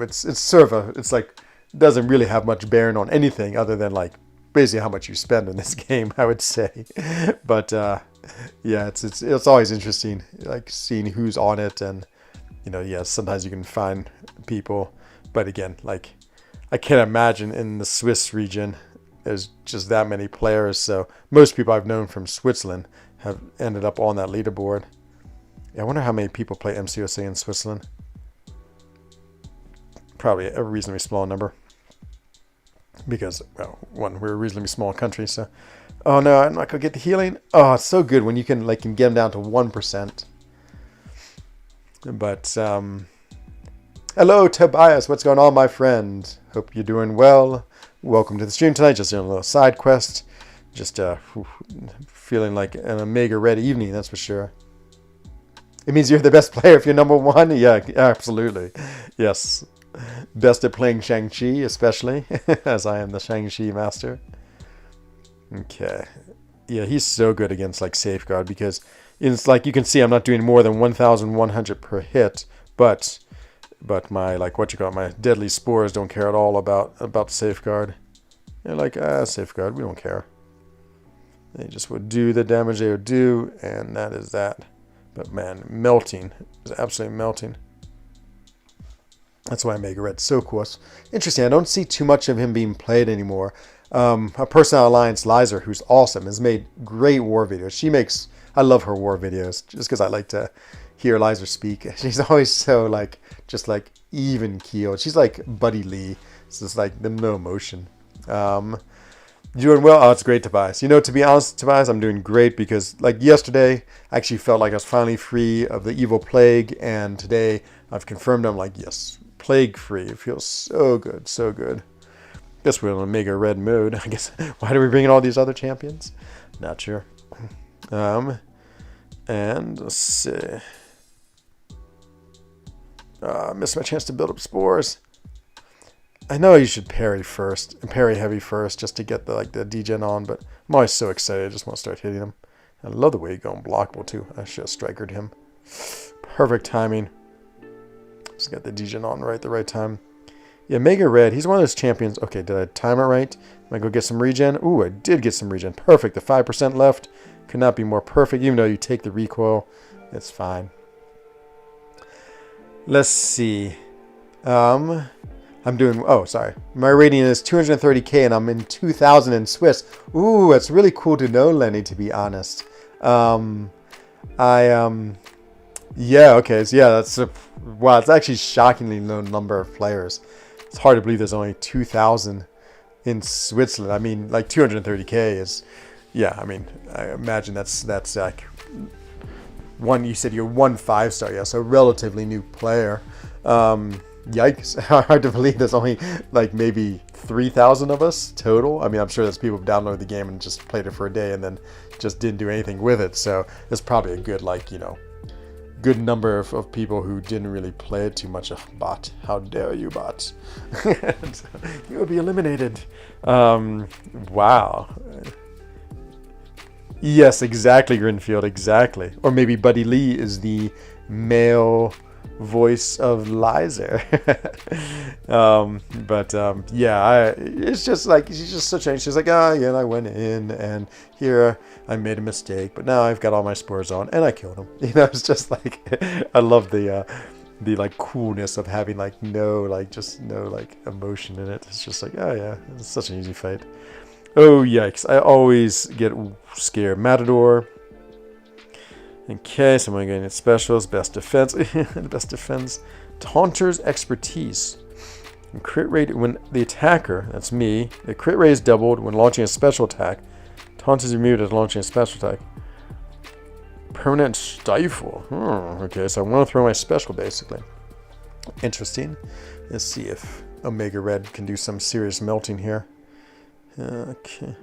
it's sort of it's like, doesn't really have much bearing on anything other than like basically how much you spend in this game, I would say. But yeah, it's always interesting, like seeing who's on it, and sometimes you can find people, but again, like I can't imagine in the Swiss region there's just that many players. So most people I've known from Switzerland have ended up on that leaderboard. I wonder how many people play MCOC in Switzerland. Probably a reasonably small number. Because, well, one, we're a reasonably small country, so... Oh no, I'm not going to get the healing. Oh, it's so good when you can get them down to 1%. But, hello, Tobias. What's going on, my friend? Hope you're doing well. Welcome to the stream tonight. Just doing a little side quest. Just feeling like an Omega Red evening, that's for sure. It means you're the best player if you're number 1? Yeah, absolutely. Yes. Best at playing Shang-Chi, especially, as I am the Shang-Chi master. Okay. Yeah, he's so good against, like, Safeguard, because it's like you can see I'm not doing more than 1,100 per hit, but my, like, my deadly spores don't care at all about Safeguard. They're like, Safeguard, we don't care. They just would do the damage they would do, and that is that. But man, melting. It's absolutely melting. That's why Omega Red's so cool. It's interesting. I don't see too much of him being played anymore. A person on Alliance, Lizer, who's awesome, has made great war videos. I love her war videos just because I like to hear Lizer speak. She's always so just even keeled. She's like Buddy Lee. It's just like no emotion. Doing well? Oh, it's great, Tobias. To be honest, Tobias, I'm doing great because, like, yesterday, I actually felt like I was finally free of the evil plague, and today I've confirmed I'm like, yes, plague-free. It feels so good, so good. Guess we're in Omega Red mode. I guess, why do we bring in all these other champions? Not sure. And let's see. Missed my chance to build up spores. I know you should parry first, and parry heavy first, just to get the degen on, but I'm always so excited. I just want to start hitting him. I love the way he's going blockable, too. I should have strikered him. Perfect timing. Just got the degen on right at the right time. Yeah, Mega Red, he's one of those champions. Okay, did I time it right? Am I go get some regen? Ooh, I did get some regen. Perfect. The 5% left could not be more perfect, even though you take the recoil. It's fine. Let's see. I'm doing, oh, sorry. My rating is 230k and I'm in 2,000 in Swiss. Ooh, that's really cool to know, Lenny, to be honest. Yeah, okay. So yeah, wow, it's actually shockingly low number of players. It's hard to believe there's only 2,000 in Switzerland. I mean, like 230k is, yeah, I mean, I imagine that's like you said you're 1 5-star, yeah, so relatively new player. Yikes, hard to believe there's only like maybe 3,000 of us total. I mean, I'm sure there's people who downloaded the game and just played it for a day and then just didn't do anything with it. So there's probably a good, good number of people who didn't really play it too much. Bot, how dare you, bot? You will be eliminated. Wow. Yes, exactly, Grinfield, exactly. Or maybe Buddy Lee is the male voice of Lizer. Yeah, it's just like, she's just so changed. She's like, yeah, I went in and here I made a mistake, but now I've got all my spurs on and I killed him. It's just like, I love the like coolness of having like no like emotion in it. It's just like, oh yeah, it's such an easy fight. Oh yikes, I always get scared. Matador. Okay, so I'm going to get specials. Best defense. Best defense. Taunter's expertise. And crit rate when the attacker, that's me, the crit rate is doubled when launching a special attack. Taunt is removed as launching a special attack. Permanent stifle. Okay, so I want to throw my special basically. Interesting. Let's see if Omega Red can do some serious melting here. Okay.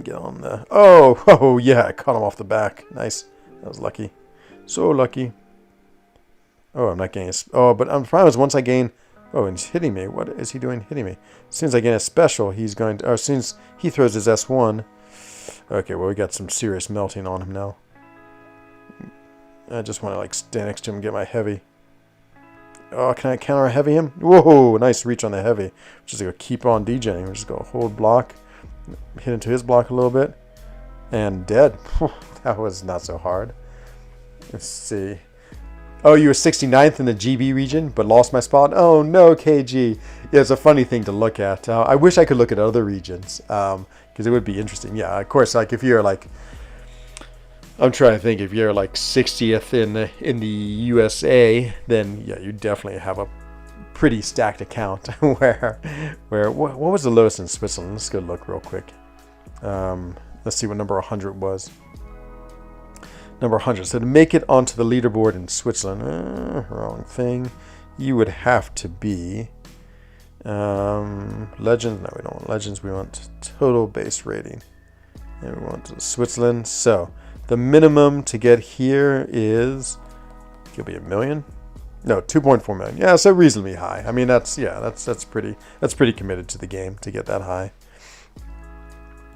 Get on the... Oh, yeah, I caught him off the back. Nice. That was lucky. So lucky. Oh, I'm not getting... but I'm surprised once I gain... Oh, and he's hitting me. What is he doing hitting me? As soon as I gain a special, he's going to... As soon as he throws his S1... Okay, well, we got some serious melting on him now. I just want to, like, stand next to him and get my heavy. Oh, can I counter heavy him? Whoa, nice reach on the heavy. Just going to keep on degenning. We're just going to hold block. Hit into his block a little bit. And dead. That was not so hard. Let's see. Oh, you were 69th in the GB region, but lost my spot? Oh, no, KG. Yeah, it's a funny thing to look at. I wish I could look at other regions. Because it would be interesting. Yeah, of course, like if you're like... I'm trying to think, if you're like 60th in the USA, then yeah, you definitely have a pretty stacked account. where what was the lowest in Switzerland? Let's go look real quick. Let's see what number 100 was. Number 100. So to make it onto the leaderboard in Switzerland, wrong thing. You would have to be Legends. No, we don't want Legends. We want total base rating, and we want Switzerland. So the minimum to get here is, could be 1 million. No, 2.4 million. Yeah, so reasonably high. I mean, that's pretty committed to the game to get that high.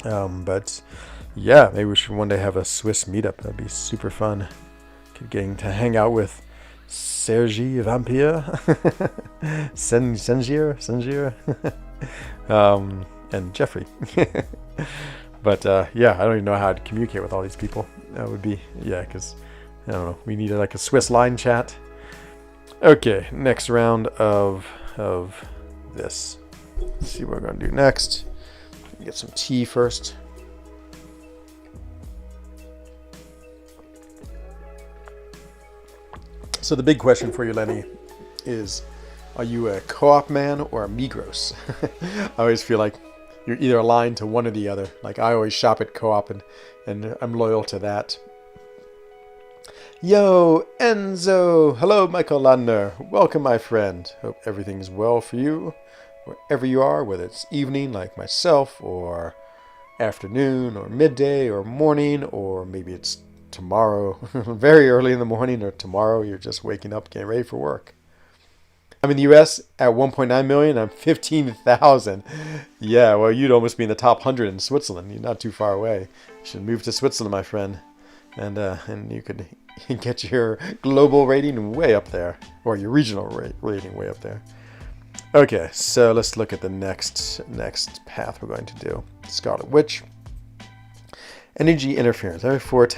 But yeah, maybe we should one day have a Swiss meetup. That'd be super fun. Getting to hang out with Sergi Vampire, Sengier, and Jeffrey. But yeah, I don't even know how to communicate with all these people. That would be, yeah, because I don't know. We needed like a Swiss line chat. Okay, next round of this. Let's see what we're gonna do next. Get some tea first. So the big question for you, Lenny, is: are you a co-op man or a Migros? I always feel like you're either aligned to one or the other. Like I always shop at co-op, and I'm loyal to that. Yo, Enzo! Hello, Michael Landner. Welcome, my friend. Hope everything's well for you, wherever you are, whether it's evening like myself, or afternoon, or midday, or morning, or maybe it's tomorrow, very early in the morning, or tomorrow you're just waking up, getting ready for work. I'm in the U.S. at 1.9 million. I'm 15,000. Yeah, well, you'd almost be in the top 100 in Switzerland. You're not too far away. You should move to Switzerland, my friend, and you could get your global rating way up there, or your regional rating way up there. Okay, so let's look at the next path we're going to do. Scarlet Witch. Energy interference. Every 4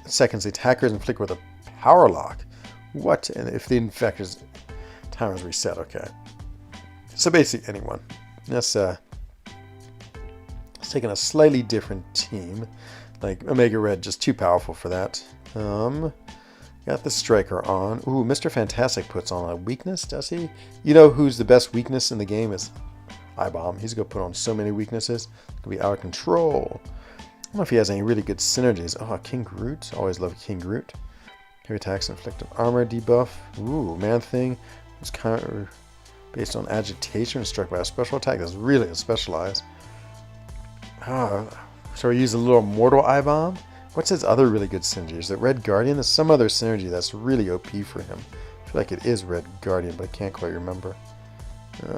seconds, the attacker is inflicted with a power lock. What? And if the infector's timer is reset, okay. So basically anyone. Let's taking a slightly different team. Like Omega Red, just too powerful for that. Got the Striker on. Ooh, Mr. Fantastic puts on a weakness, does he? You know who's the best weakness in the game is I-Bomb. He's going to put on so many weaknesses. It's going to be out of control. I don't know if he has any really good synergies. Oh, King Groot. Always love King Groot. Heavy attacks, inflicted armor debuff. Ooh, Man-Thing. It's kind of based on agitation, struck by a special attack. That's really a specialized. So we use a little mortal I-Bomb. What's his other really good synergy? Is it Red Guardian? There's some other synergy that's really OP for him. I feel like it is Red Guardian, but I can't quite remember.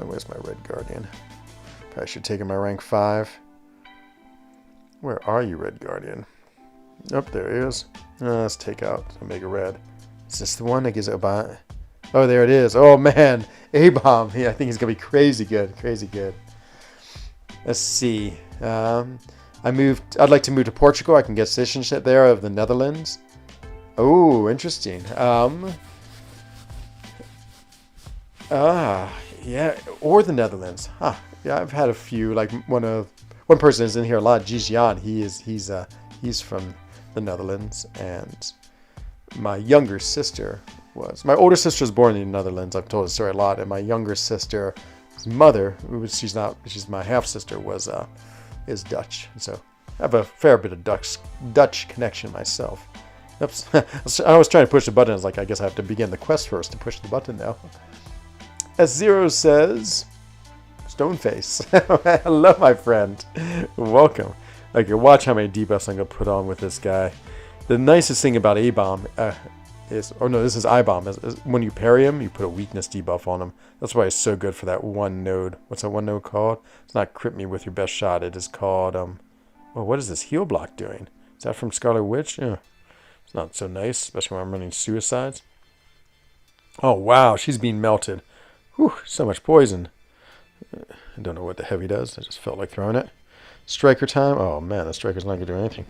Where's my Red Guardian? Probably should take him my rank 5. Where are you, Red Guardian? Oh, there he is. Let's take out Omega Red. Is this the one that gives it a bomb? Oh, there it is. Oh, man. A-bomb. Yeah, I think he's going to be crazy good. Crazy good. Let's see. I'd like to move to Portugal. I can get citizenship there of the Netherlands. Oh, interesting. Yeah, or the Netherlands. Huh. Yeah, I've had a few. Like one person is in here a lot. Jijian. He's from the Netherlands, and my younger sister was. My older sister was born in the Netherlands. I've told the story a lot, and my younger sister's mother, she's my half sister, is Dutch. So I have a fair bit of Dutch connection myself. Oops. I was trying to push the button. I was like, I guess I have to begin the quest first to push the button now. S0 says, Stoneface. Hello, my friend. Welcome. Okay, watch how many debuffs I'm going to put on with this guy. The nicest thing about A-Bomb this is I-Bomb. Is when you parry him, you put a weakness debuff on him. That's why it's so good for that one node. What's that one node called? It's not crit me with your best shot. It is called, what is this heal block doing? Is that from Scarlet Witch? Yeah. It's not so nice, especially when I'm running suicides. Oh, wow, she's being melted. Whew, so much poison. I don't know what the heavy does. I just felt like throwing it. Striker time. Oh, man, the striker's not going to do anything.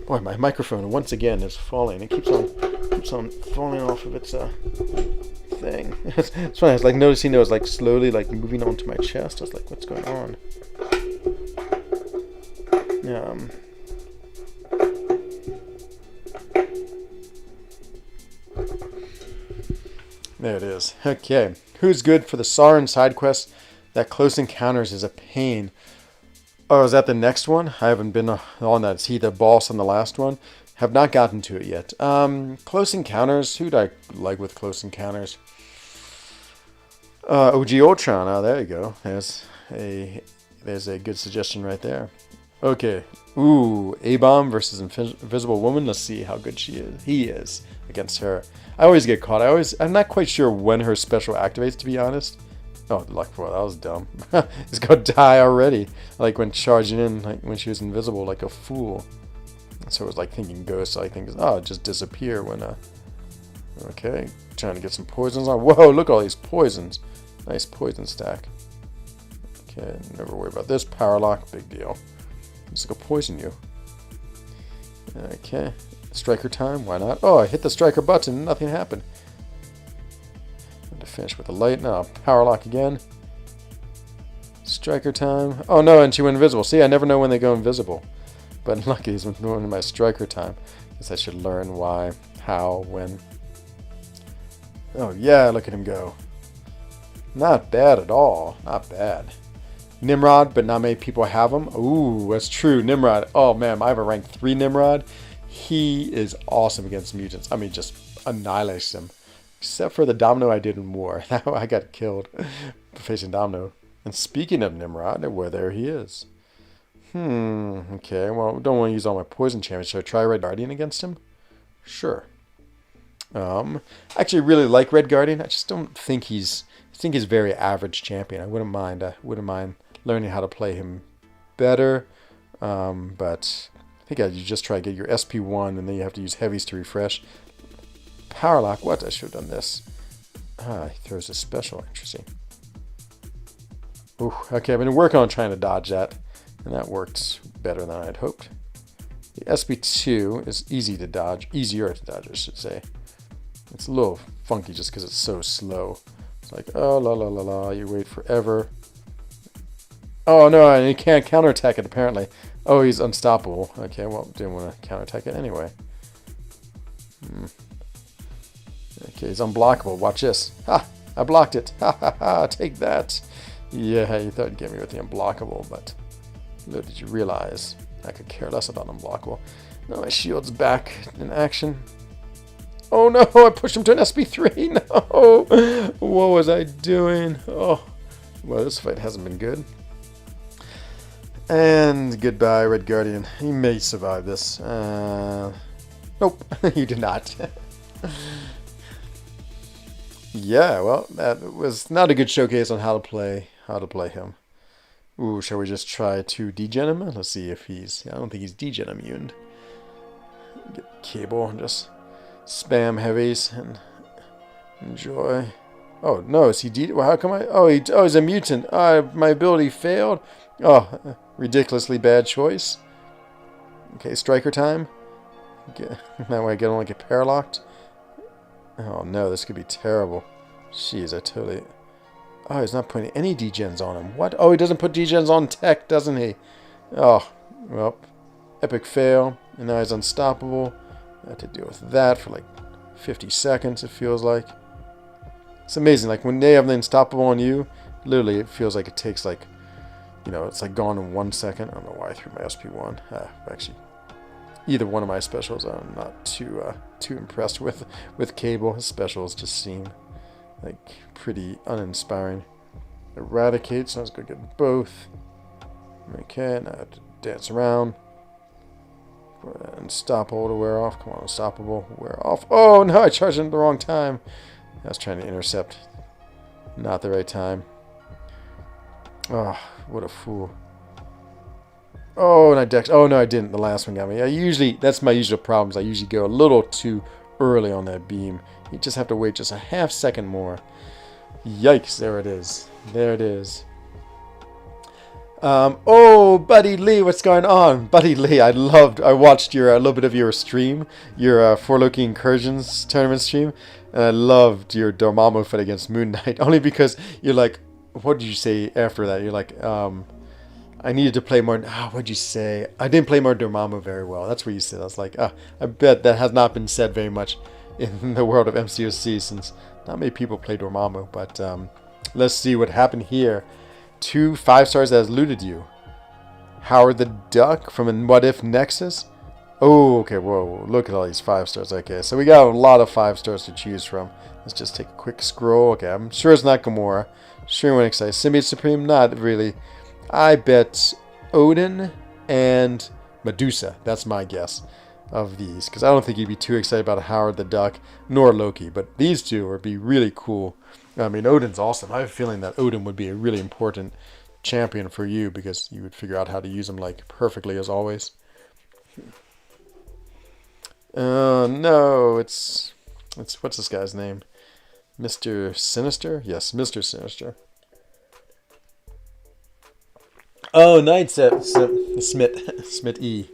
Boy, my microphone, once again, is falling. It keeps on falling off of its thing. It's funny. I was like noticing it was like slowly like moving onto my chest. I was like, what's going on? There it is. Okay. Who's good for the Sarin side quest? That Close Encounters is a pain. Oh, is that the next one? I haven't been on that. Is he the boss on the last one? Have not gotten to it yet. Close Encounters. Who'd I like with Close Encounters? OG Ultron. Oh, there you go. There's a good suggestion right there. Okay. Ooh, A-Bomb versus Invisible Woman. Let's see how good he is against her. I always get caught. I'm not quite sure when her special activates, to be honest. Oh, luck for that was dumb. He's gonna die already. Like when charging in, like when she was invisible, like a fool. So it was like thinking ghosts. I think, just disappear when Okay, trying to get some poisons on. Whoa, look at all these poisons. Nice poison stack. Okay, never worry about this. Power lock, big deal. Just go poison you. Okay, striker time. Why not? Oh, I hit the striker button. Nothing happened. To finish with a light. Now, power lock again. Striker time. Oh no, and she went invisible. See, I never know when they go invisible. But lucky he's going to my striker time. Guess I should learn why, how, when. Oh yeah, look at him go. Not bad at all. Not bad. Nimrod, but not many people have him. Ooh, that's true. Nimrod. Oh man, I have a rank 3 Nimrod. He is awesome against mutants. I mean, just annihilates them. Except for the Domino I did in war. I got killed facing Domino. And speaking of Nimrod, well, there he is. Okay, well, don't want to use all my poison champions. Should I try Red Guardian against him? Sure. I actually really like Red Guardian. I just don't think he's very average champion. I wouldn't mind learning how to play him better. But I think you just try to get your SP1 and then you have to use heavies to refresh. Power lock. What? I should have done this. He throws a special. Interesting. Ooh, okay, I've been working on trying to dodge that, and that worked better than I had hoped. The SP2 is easier to dodge, I should say. It's a little funky just because it's so slow. It's like, oh, la la la la, you wait forever. Oh no, and you can't counterattack it apparently. Oh, he's unstoppable. Okay, well, didn't want to counterattack it anyway. Okay, he's unblockable. Watch this. Ha! I blocked it. Ha ha ha! Take that. Yeah, you thought you'd get me with the unblockable, but little did you realize I could care less about unblockable. Now my shield's back in action. Oh no! I pushed him to an SP3. No! What was I doing? Oh, well, this fight hasn't been good. And goodbye, Red Guardian. He may survive this. Nope, you did not. Yeah, well, that was not a good showcase on how to play him. Ooh, shall we just try to degen him? Let's see if he's... I don't think he's degen immune. Get cable and just spam heavies and enjoy. Oh, no, is he... Well, how come I... Oh, he's a mutant. My ability failed. Oh, ridiculously bad choice. Okay, striker time. That way I don't get paralocked. Oh, no, this could be terrible. Jeez, I totally... Oh, he's not putting any degens on him. What? Oh, he doesn't put degens on tech, doesn't he? Oh, well, epic fail. And now he's unstoppable. I have to deal with that for like 50 seconds, it feels like. It's amazing. Like, when they have the unstoppable on you, literally, it feels like it takes like, you know, it's like gone in 1 second. I don't know why I threw my SP1. Actually, either one of my specials I'm not too impressed with Cable. His specials just seem like pretty uninspiring. Eradicate, so let's go get both. Okay, now I have to dance around. For that unstoppable to wear off. Come on, unstoppable, wear off. Oh no, I charged him at the wrong time. I was trying to intercept. Not the right time. Oh, what a fool. Oh, and I dex. Oh no, I didn't. The last one got me. That's my usual problems. I usually go a little too early on that beam. You just have to wait just a half second more. Yikes, there it is. There it is. Oh, Buddy Lee, what's going on? Buddy Lee, I watched your a little bit of your stream, your For Loki Incursions tournament stream, and I loved your Dormammu fight against Moon Knight, only because you're like, what did you say after that? You're like, I needed to play more. What did you say? I didn't play more Dormammu very well. That's what you said. I was like, I bet that has not been said very much in the world of MCOC, since not many people play Dormammu. But let's see what happened here. 2 5-stars that has looted you. Howard the Duck from a What If Nexus. Oh, okay, whoa, look at all these 5-stars. Okay, so we got a lot of 5-stars to choose from. Let's just take a quick scroll. Okay, I'm sure it's not Gamora. Sure, when excited. Symbiote Supreme, not really. I bet Odin and Medusa. That's my guess of these, because I don't think you'd be too excited about Howard the Duck nor Loki, but these two would be really cool. I mean, Odin's awesome. I have a feeling that Odin would be a really important champion for you, because you would figure out how to use him like perfectly as always. No, it's what's this guy's name? Mr. Sinister? Yes, Mr. Sinister. Oh, Knight Smith E.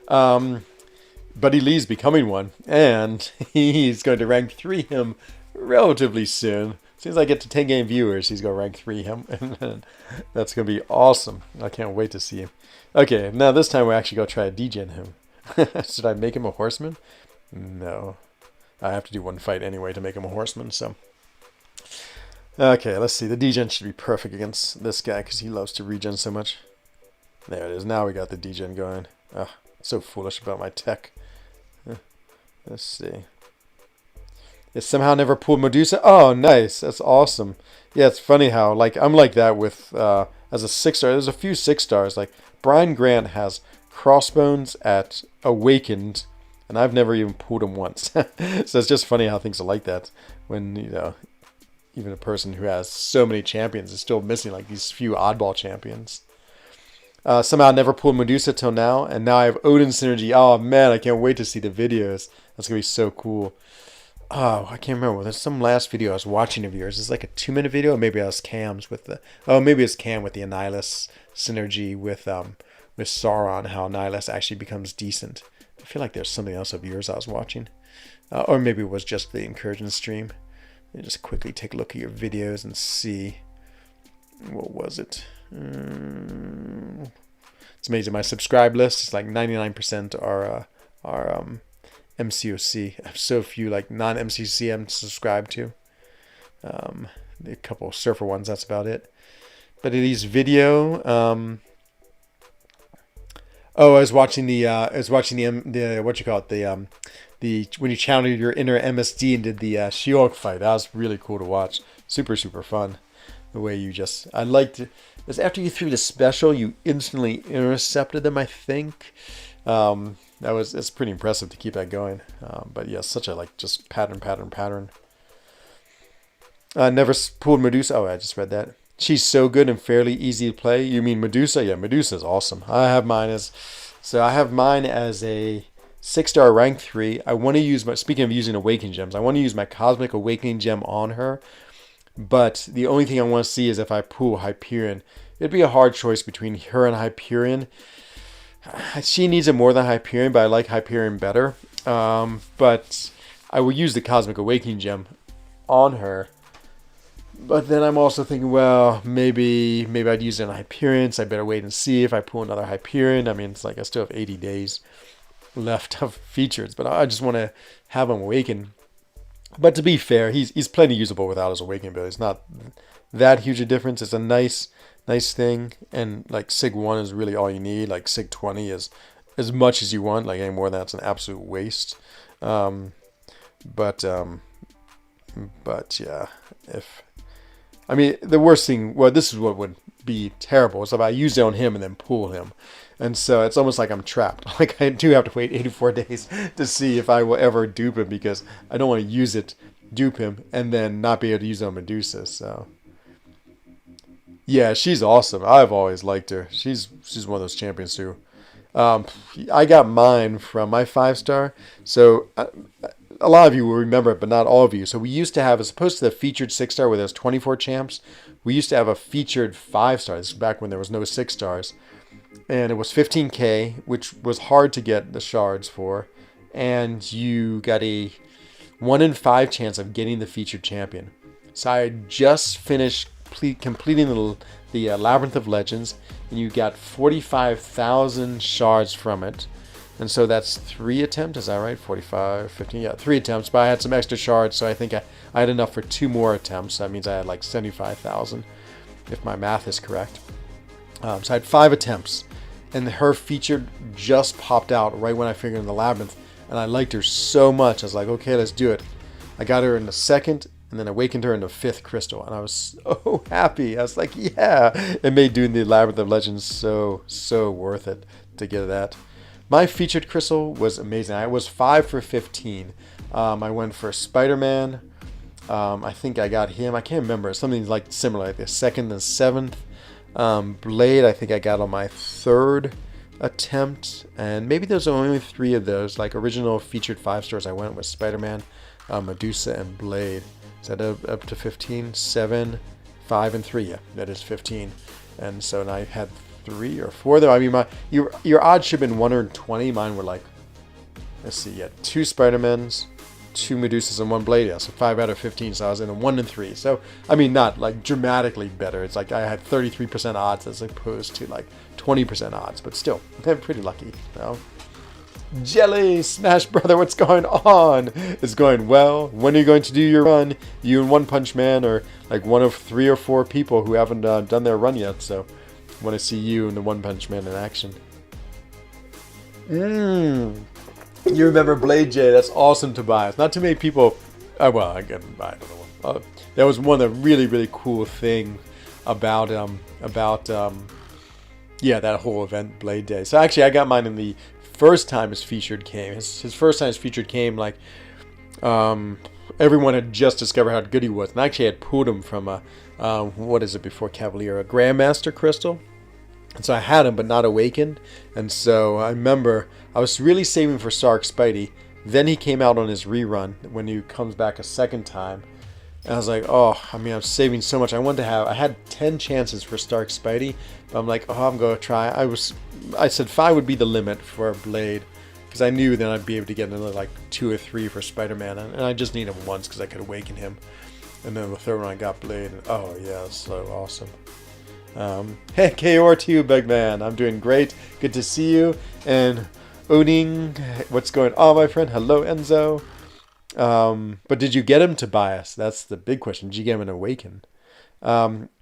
Buddy Lee's becoming one, and he's going to rank 3 him relatively soon. As soon as I get to 10 game viewers, he's going to rank 3 him, and that's going to be awesome. I can't wait to see him. Okay, now this time we're actually going to try to degen him. Should I make him a horseman? No. I have to do one fight anyway to make him a horseman, so. Okay, let's see. The degen should be perfect against this guy, because he loves to regen so much. There it is. Now we got the degen going. Oh, so foolish about my tech. Let's see. It somehow never pulled Medusa. Oh, nice. That's awesome. Yeah, it's funny how, like, I'm like that with, as a 6-star. There's a few 6-stars. Like, Brian Grant has Crossbones at Awakened, and I've never even pulled him once. So it's just funny how things are like that. When, you know, even a person who has so many champions is still missing, like, these few oddball champions. Somehow never pulled Medusa till now, and now I have Odin Synergy. Oh, man, I can't wait to see the videos. That's going to be so cool. Oh, I can't remember. There's some last video I was watching of yours. It's like a 2-minute video. Or maybe I was Cam's with the... Oh, maybe it's Cam with the Annihilus synergy with Sauron, how Annihilus actually becomes decent. I feel like there's something else of yours I was watching. Or maybe it was just the Incursion stream. Let me just quickly take a look at your videos and see... What was it? It's amazing. My subscribe list is like 99% are MCOC. I have so few like non-MCC I'm subscribed to. A couple surfer ones. That's about it. But it is video. I was watching the what you call it, the when you channeled your inner MSD and did the She-Hulk fight. That was really cool to watch. Super fun. The way you just, I liked it. Because after you threw the special, you instantly intercepted them, I think. It's pretty impressive to keep that going. But yeah, such a like just pattern. Never pulled Medusa. Oh, I just read that. she's so good and fairly easy to play. You mean Medusa? Yeah, Medusa's awesome. I have mine as a 6-star rank 3. I want to use my, speaking of using Awakening Gems, I want to use my Cosmic Awakening Gem on her. But the only thing I want to see is if I pull Hyperion. It'd be a hard choice between her and Hyperion. She needs it more than Hyperion, but I like Hyperion better. But I will use the Cosmic Awakening Gem on her. But then I'm also thinking, well, maybe I'd use it on Hyperion, so I better wait and see if I pull another Hyperion. I mean, it's like I still have 80 days left of features, but I just want to have him awaken. But to be fair, he's plenty usable without his awakening ability. It's not that huge a difference. It's a nice thing, and like Sig 1 is really all you need. Like Sig 20 is as much as you want. Like any more than that's an absolute waste. But yeah, I mean, the worst thing, well, this is what would be terrible, is if I use it on him and then pull him. And so it's almost like I'm trapped. Like I do have to wait 84 days to see if I will ever dupe him, because I don't want to use it, dupe him, and then not be able to use it on Medusa. So yeah, she's awesome. I've always liked her. She's one of those champions too. I got mine from my 5-star. So a lot of you will remember it, but not all of you. So we used to have, as opposed to the featured 6-star where there's 24 champs, we used to have a featured 5-star. This is back when there was no 6-stars. And it was 15k, which was hard to get the shards for. And you got a 1 in 5 chance of getting the featured champion. So I had just finished completing the Labyrinth of Legends, and you got 45,000 shards from it. And so that's 3 attempts, is that right? 45, 15, yeah, 3 attempts. But I had some extra shards, so I think I had enough for 2 more attempts. That means I had like 75,000, if my math is correct. So I had 5 attempts, and her feature just popped out right when I figured in the Labyrinth, and I liked her so much. I was like, okay, let's do it. I got her in the 2nd, and then awakened her in the 5th crystal, and I was so happy. I was like, yeah, it made doing the Labyrinth of Legends so worth it to get that. My featured crystal was amazing. I was 5 for 15. I went for Spider-Man. I think I got him. I can't remember. Something like similar, like the 2nd and 7th. Blade, I think I got on my 3rd attempt. And maybe there's only 3 of those. Like original featured 5-stars I went with Spider-Man, Medusa, and Blade. Is that up to 15? 7, 5, and 3. Yeah, that is 15. And so now I've had 3 or 4 though. I mean, your odds should have been 120. Mine were like, let's see, yeah, 2 Spider-Mans, 2 Medusas, and 1 Blade. Yeah, so 5 out of 15. So I was in a 1 and 3. So I mean, not like dramatically better. It's like I had 33% odds as opposed to like 20% odds, but still, I'm pretty lucky. So. Jelly, Smash Brother, what's going on? It's going well. When are you going to do your run? You and One Punch Man are like one of 3 or 4 people who haven't done their run yet, so I want to see you and the One Punch Man in action. You remember Blade J? That's awesome, Tobias. Not too many people. Well, I don't know. That was one of the really cool thing about yeah, that whole event, Blade Day. So actually, I got mine in the first time his featured came. His first time his featured came, like everyone had just discovered how good he was, and I actually had pulled him from a what is it before Cavalier, a Grandmaster crystal. And so I had him, but not awakened. And so I remember I was really saving for Stark Spidey. Then he came out on his rerun when he comes back a 2nd time. And I was like, oh, I mean, I'm saving so much. I had 10 chances for Stark Spidey, but I'm like, oh, I'm going to try. I said 5 would be the limit for Blade, because I knew then I'd be able to get another like 2 or 3 for Spider-Man, and I just need him once because I could awaken him. And then the 3rd one I got Blade, and oh yeah, so awesome. Hey, KOR to you, big man. I'm doing great. Good to see you. And Oding, what's going on, my friend? Hello, Enzo. But did you get him, Tobias? That's the big question. Did you get him an awaken?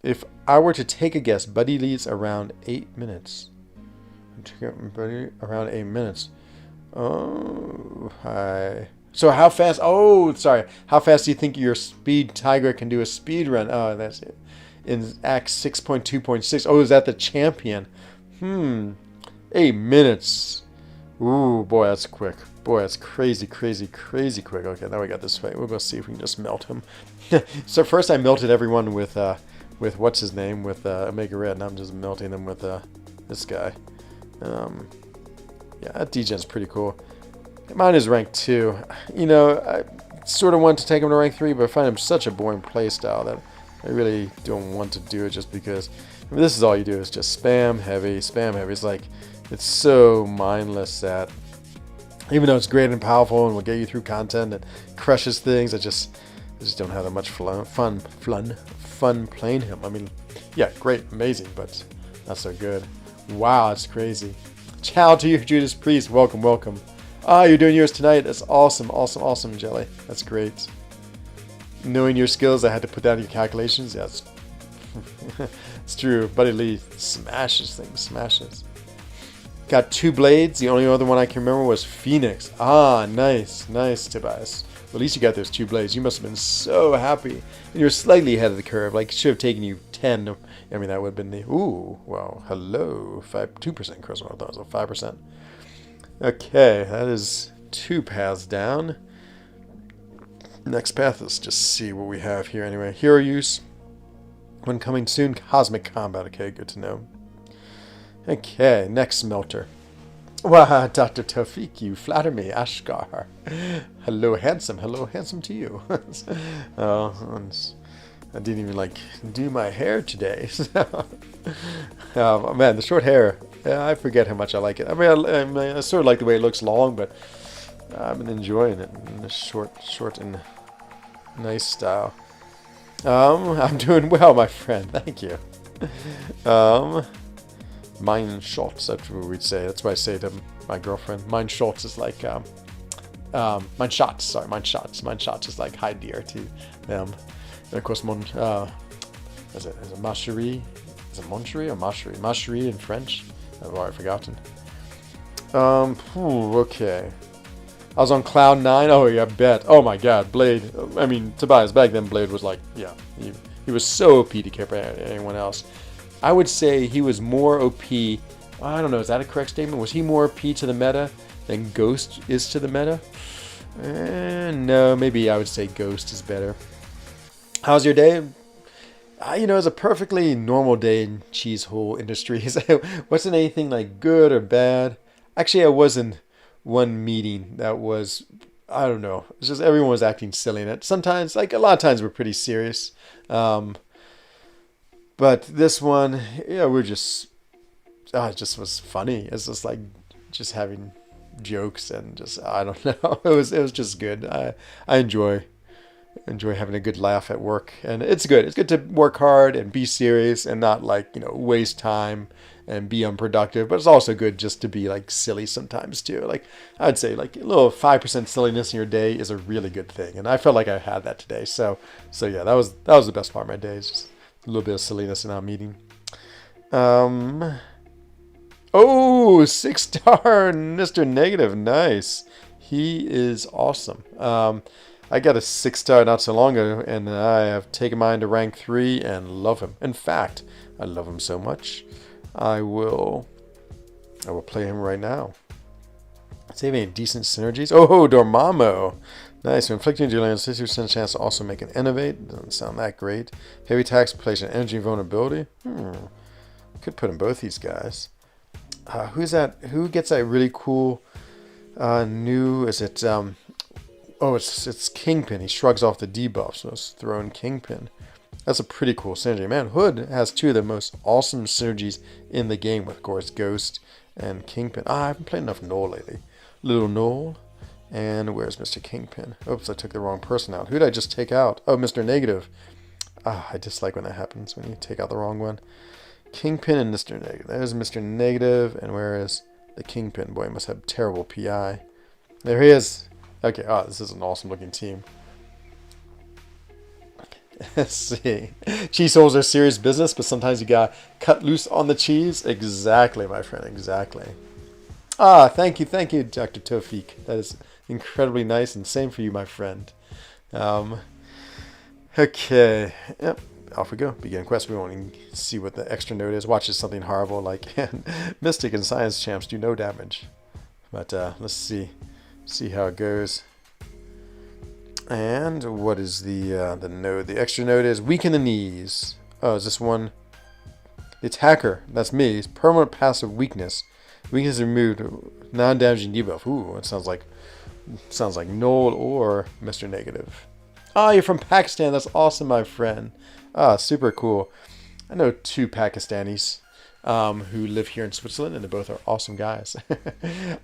If I were to take a guess, Buddy leads around 8 minutes. Around 8 minutes. Oh, hi. So how fast? Oh, sorry. How fast do you think your speed tiger can do a speed run? Oh, that's it. In Act 6.2.6. Oh, is that the champion? 8 minutes. Ooh, boy, that's quick. Boy, that's crazy quick. Okay, now we got this fight. We'll go see if we can just melt him. So first I melted everyone with with what's his name, with Omega Red, and I'm just melting them with this guy. Yeah, that degen's pretty cool. Mine is rank 2. You know, I sort of want to take him to rank 3, but I find him such a boring playstyle that I really don't want to do it just because this is all you do is just spam heavy, spam heavy. It's like, it's so mindless that even though it's great and powerful and will get you through content and crushes things, I just don't have that much fun playing him. I mean, yeah, great, amazing, but not so good. Wow, it's crazy. Ciao to you, Judas Priest. Welcome, welcome. Ah, you're doing yours tonight. That's awesome, awesome, awesome, Jelly. That's great. Knowing your skills, I had to put that in your calculations. Yeah, it's true. Buddy Lee smashes things, smashes. Got 2 blades. The only other one I can remember was Phoenix. Ah, nice, nice, Tobias. Well, at least you got those 2 blades. You must have been so happy. And you're slightly ahead of the curve. Like, it should have taken you 10. I mean, that would have been the... Ooh, well, hello. 2% crystal. I thought it was a 5%. Okay, that is 2 paths down. Next path, let's just see what we have here anyway. Hero use. When coming soon, Cosmic Combat. Okay, good to know. Okay, next smelter. Wow, Dr. Tawfiq, you flatter me, Ashgar. Hello, handsome. Hello, handsome to you. Oh, I didn't even, like, do my hair today. Oh, man, the short hair. I forget how much I like it. I mean, I sort of like the way it looks long, but I've been enjoying it in this short and nice style. I'm doing well, my friend. Thank you. Mine shots, that's what we'd say. That's what I say to my girlfriend. Mine shots is like, mine shots, sorry, mine shots. Mine shots is like hi dear to them. And of course, is it Macherie? Is it Moncherie or Macherie? Macherie in French? I've already forgotten. Okay. I was on cloud 9. Oh, yeah, bet. Oh, my God. Blade. I mean, Tobias, back then, Blade was like, yeah, he was so OP to compare to anyone else. I would say he was more OP. I don't know. Is that a correct statement? Was he more OP to the meta than Ghost is to the meta? No, maybe I would say Ghost is better. How's your day? You know, it's a perfectly normal day in cheese hole industries. Wasn't anything like good or bad. Actually, I was in one meeting that was, I don't know. It's just everyone was acting silly in it. Sometimes, like a lot of times, we're pretty serious. But this one, yeah, we're just, it just was funny. It's just like just having jokes and just, I don't know. It was just good. I enjoy having a good laugh at work, and it's good. It's good to work hard and be serious and not like, you know, waste time and be unproductive. But it's also good just to be like silly sometimes too. Like I'd say like a little 5% silliness in your day is a really good thing, and I felt like I had that today. So yeah, that was the best part of my day. Is just a little bit of silliness in our meeting. Oh, 6-star Mr. Negative, nice. He is awesome. I got a 6-star not so long ago, and I have taken mine to rank 3 and love him. In fact, I love him so much, I will play him right now. Saving any decent synergies. Oh, Dormammu. Nice. When inflicting dealing 60% chance to also make an innovate. Doesn't sound that great. Heavy attacks, place an energy vulnerability. Could put in both these guys. Who's that? Who gets that really cool new? Is it Oh, it's Kingpin. He shrugs off the debuff, so let's throw in Kingpin. That's a pretty cool synergy. Man, Hood has 2 of the most awesome synergies in the game with, of course, Ghost and Kingpin. I haven't played enough Noel lately. Little Noel. And where's Mr. Kingpin? Oops, I took the wrong person out. Who did I just take out? Oh, Mr. Negative. I dislike when that happens, when you take out the wrong one. Kingpin and Mr. Negative. There's Mr. Negative, and where is the Kingpin? Boy, he must have terrible PI. There he is. Okay, this is an awesome looking team. Let's see. Cheese holes are serious business, but sometimes you gotta cut loose on the cheese. Exactly, my friend, exactly. Thank you, Dr. Tawfiq. That is incredibly nice, and same for you, my friend. Okay, yep, off we go. Begin quest. We won't even see what the extra note is. Watch something horrible like Mystic and Science champs do no damage. But let's see how it goes. And what is the node? The extra node is weaken the knees. Oh, is this one? The attacker, that's me. It's permanent passive weakness. Weakness removed. Non-damaging debuff. Ooh, it sounds like Noel or Mr. Negative. Oh, you're from Pakistan. That's awesome, my friend. Ah, super cool. I know 2 Pakistanis who live here in Switzerland, and they both are awesome guys.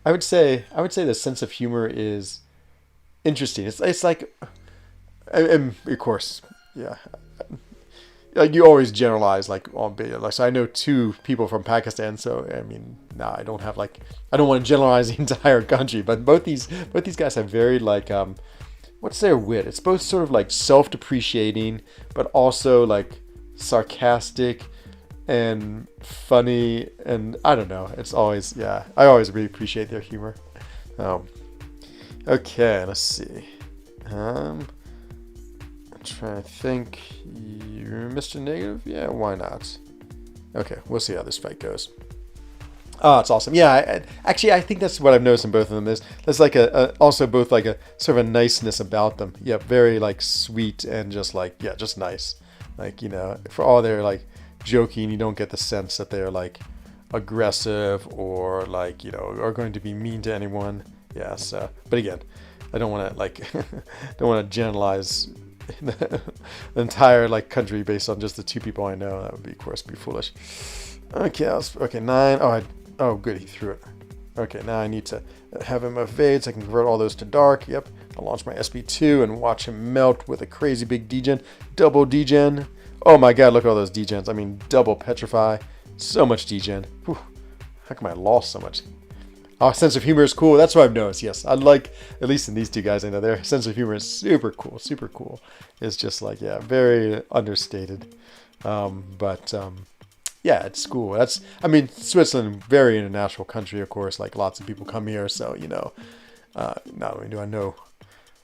I would say the sense of humor is interesting. It's like, and of course, yeah. Like you always generalize like on like, so I know 2 people from Pakistan, so I mean, nah, I don't want to generalize the entire country, but both these guys have very like what's their wit? It's both sort of like self-depreciating, but also like sarcastic and funny, and I don't know. It's always, yeah, I always really appreciate their humor. Okay, let's see. I'm trying to think. You're Mr. Negative? Yeah, why not? Okay, we'll see how this fight goes. Oh, it's awesome. Yeah, actually, I think that's what I've noticed in both of them. There's like also both like a sort of a niceness about them. Yeah, very like sweet and just like, yeah, just nice. Like, you know, for all their like joking, you don't get the sense that they're like aggressive or like, you know, are going to be mean to anyone. Yeah, so, but again, I don't want to like, don't want to generalize the entire like country based on just the 2 people I know. That would be, of course, be foolish. Okay, okay, 9. Oh, good, he threw it. Okay, now I need to have him evade so I can convert all those to dark. Yep, I'll launch my SP2 and watch him melt with a crazy big degen. Double degen. Oh my god, look at all those degens. I mean, double petrify. So much degen. Whew. How come I lost so much? Oh, sense of humor is cool. That's what I've noticed. Yes, I like, at least in these 2 guys, I know their sense of humor is super cool. Super cool. It's just like, yeah, very understated. Yeah, it's cool. That's, I mean, Switzerland, very international country, of course. Like lots of people come here, so you know, not only do I know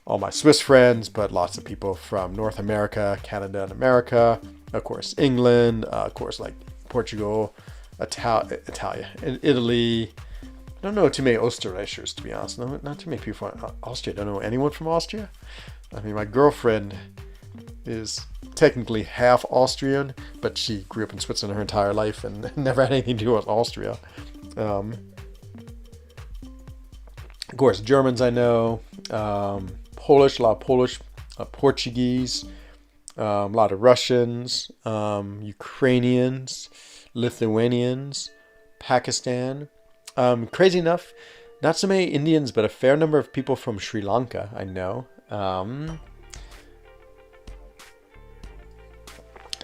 all my Swiss friends, but lots of people from North America, Canada, and America. Of course, England. Of course, like Portugal, Italia, and Italy. I don't know too many Österreichers, to be honest. No, not too many people from Austria. I don't know anyone from Austria. I mean, my girlfriend is technically half Austrian, but she grew up in Switzerland her entire life and never had anything to do with Austria. Of course, Germans I know, Polish, a lot of Polish, Portuguese, a lot of Russians, Ukrainians, Lithuanians, Pakistan. Crazy enough, not so many Indians, but a fair number of people from Sri Lanka I know.